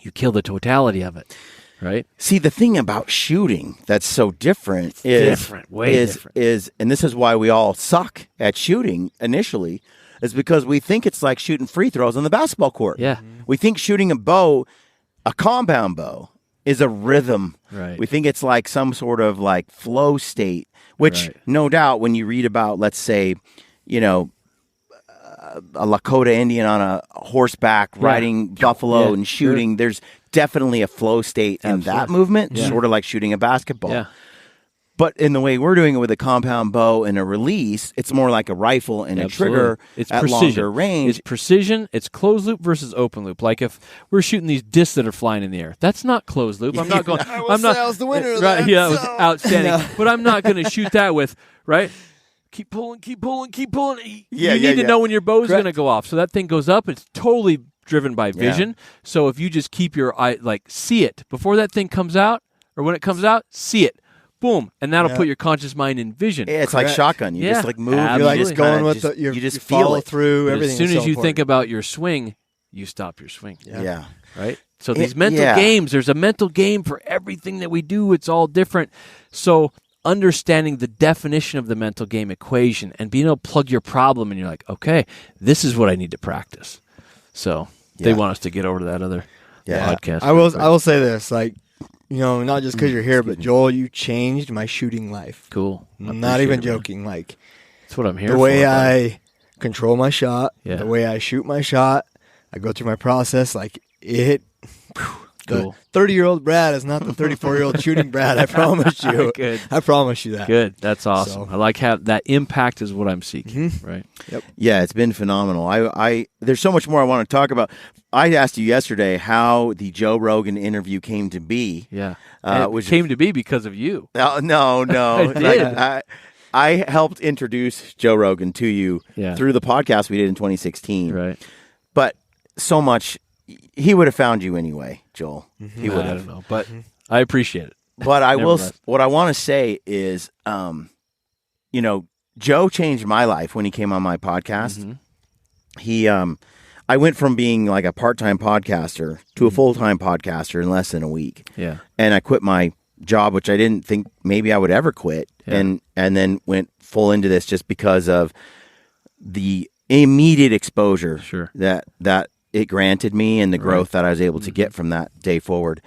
you kill the totality of it. Right. See, the thing about shooting that's so different is, and this is why we all suck at shooting initially, is because we think it's like shooting free throws on the basketball court. Yeah. We think shooting a compound bow, is a rhythm. Right. We think it's like some sort of like flow state, which no doubt when you read about, let's say, a Lakota Indian on a horseback riding buffalo and shooting, there's definitely a flow state in that movement, sort of like shooting a basketball. Yeah. But in the way we're doing it with a compound bow and a release, it's more like a rifle and a trigger at longer range. It's precision. It's closed loop versus open loop. Like if we're shooting these discs that are flying in the air, that's not closed loop. I'm not going. I was the winner of that. Right? Yeah, it was outstanding. But I'm not going to shoot that with Keep pulling. You need to know when your bow is going to go off. So that thing goes up. It's totally driven by vision. Yeah. So if you just keep your eye, see it before that thing comes out, or when it comes out, see it. Boom, and that'll put your conscious mind in vision. Yeah, it's like shotgun. You just move. Absolutely. You're just going with you just follow through everything. As soon as you think about your swing, you stop your swing. Yeah. Right? So these mental games, there's a mental game for everything that we do. It's all different. So understanding the definition of the mental game equation and being able to plug your problem, and you're like, okay, this is what I need to practice. So they want us to get over to that other podcast. I will say this, not just because you're here, but Joel, you changed my shooting life. Cool. Not even joking. That's what I'm here for. The way I control my shot, the way I shoot my shot, I go through my process, Cool. The 30-year-old Brad is not the 34-year-old shooting Brad. I promise you. Good. I promise you that. Good. That's awesome. I like how that impact is what I'm seeking. Right. Yep. Yeah, it's been phenomenal. There's so much more I want to talk about. I asked you yesterday how the Joe Rogan interview came to be. Yeah. It came to be because of you. No. I did. I helped introduce Joe Rogan to you through the podcast we did in 2016. Right. But so much. He would have found you anyway, Joel. He would have. I don't know, but I appreciate it. But what I want to say is, Joe changed my life when he came on my podcast. I went from being like a part-time podcaster to a full-time podcaster in less than a week. Yeah. And I quit my job, which I didn't think maybe I would ever quit. Yeah. And then went full into this just because of the immediate exposure that it granted me and the growth that I was able to get from that day forward.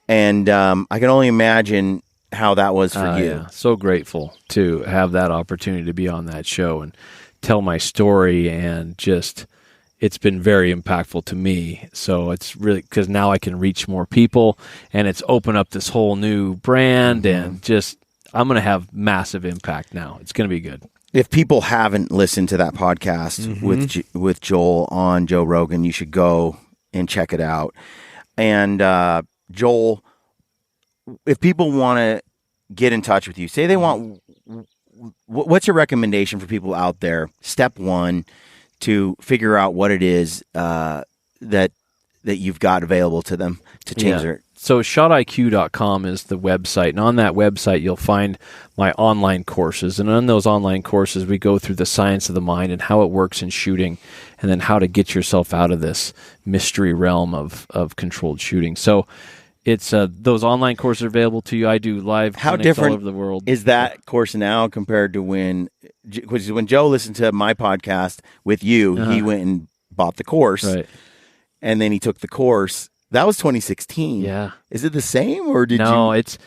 And I can only imagine how that was for you. Yeah. So grateful to have that opportunity to be on that show and tell my story, and just it's been very impactful to me. So it's really because now I can reach more people, and it's opened up this whole new brand, and just I'm going to have massive impact now. It's going to be good. If people haven't listened to that podcast with Joel on Joe Rogan, you should go and check it out. And Joel, if people want to get in touch with you, say they want, what's your recommendation for people out there? Step one, to figure out what it is that you've got available to them to change their. So shotiq.com is the website, and on that website you'll find my online courses. And on those online courses, we go through the science of the mind and how it works in shooting, and then how to get yourself out of this mystery realm of controlled shooting. So it's those online courses are available to you. I do live clinics all over the world. Is that course now compared to when Joe listened to my podcast with you? He went and bought the course, right? And then he took the course. That was 2016. Yeah. Is it the same, or did you? No, it's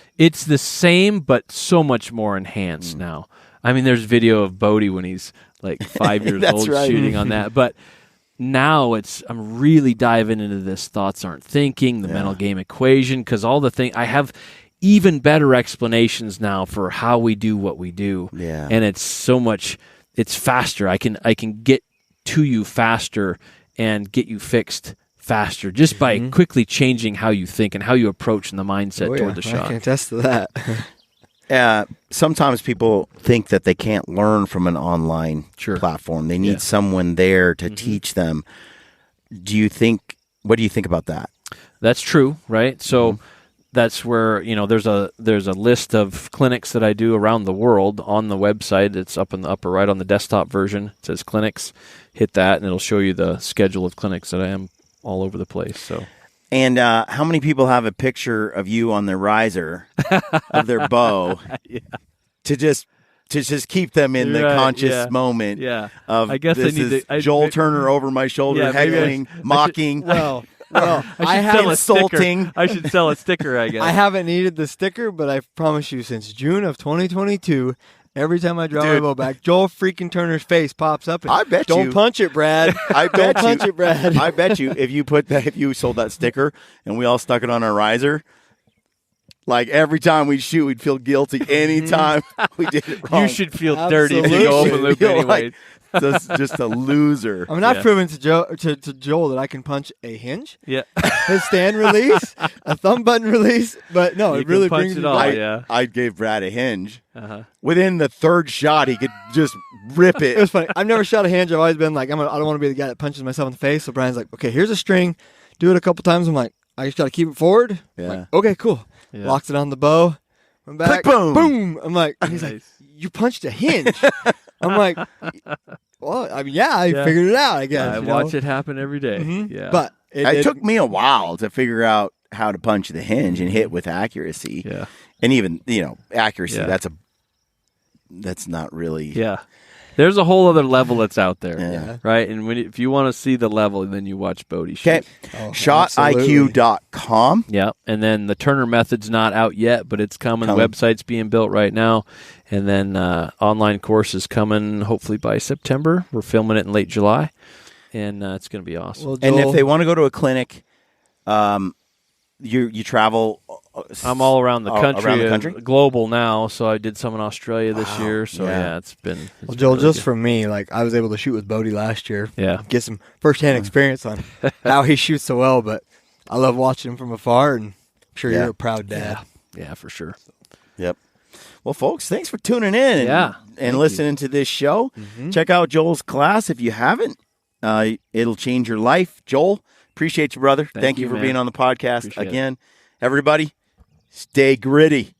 the same, but so much more enhanced now. I mean, there's video of Bodie when he's like 5 years old shooting on that. But now I'm really diving into this thoughts aren't thinking, the mental game equation, because all the thing I have even better explanations now for how we do what we do. Yeah. And it's so much. It's faster. I can get to you faster and get you fixed faster just by quickly changing how you think and how you approach in the mindset toward the shot. I can attest to that. Sometimes people think that they can't learn from an online platform. They need someone there to teach them. What do you think about that? That's true, right? So that's where, there's a list of clinics that I do around the world on the website. It's up in the upper right on the desktop version. It says clinics. Hit that, and it'll show you the schedule of clinics that I am all over the place. So, and how many people have a picture of you on their riser of their bow to just keep them in the conscious moment of I guess this is Joel Turner over my shoulder, heckling, mocking. I insulting. I should sell a sticker, I guess. I haven't needed the sticker, but I promise you, since June of 2022, every time I draw my bow back, Joel freaking Turner's face pops up. And, I bet don't punch it, Brad. Don't punch it, Brad. I bet you if you sold that sticker and we all stuck it on our riser, like every time we shoot, we'd feel guilty. Anytime we did it wrong, you should feel dirty if you go open loop anyway. Just a loser. I mean, I've proven to Joel that I can punch a hinge, his stand release, a thumb button release, but no, you it really punch brings it me all. back. I gave Brad a hinge. Within the third shot, he could just rip it. It was funny. I've never shot a hinge. I've always been like, I don't want to be the guy that punches myself in the face. So Brian's like, okay, here's a string. Do it a couple times. I'm like, I just got to keep it forward. Yeah. Like, okay, cool. Yeah. Locks it on the bow. I'm back. Click, boom. Boom. I'm like, he's like, you punched a hinge. I'm like, well, I mean, I figured it out, I guess. I watch it happen every day. Yeah. But it took me a while to figure out how to punch the hinge and hit with accuracy. Yeah. And even, accuracy, that's not really. Yeah. There's a whole other level that's out there. Yeah. Right? And if you want to see the level, then you watch Bodie shoot. Okay. ShotIQ.com. Yeah. And then the Turner method's not out yet, but it's coming. The website's being built right now. And then online course is coming hopefully by September. We're filming it in late July. And it's going to be awesome. Well, and if they want to go to a clinic, you travel. I'm all around the country. Around the country? Global now. So I did some in Australia this year. So it's been. Well, Joel, really just good. for me, like I was able to shoot with Bodie last year. Yeah. Get some firsthand experience on how he shoots so well. But I love watching him from afar, and I'm sure you're a proud dad. Yeah, for sure. Yep. Well, folks, thanks for tuning in and listening to this show. Check out Joel's class if you haven't. It'll change your life. Joel, appreciate you, brother. Thank you for being on the podcast again. Everybody, stay gritty.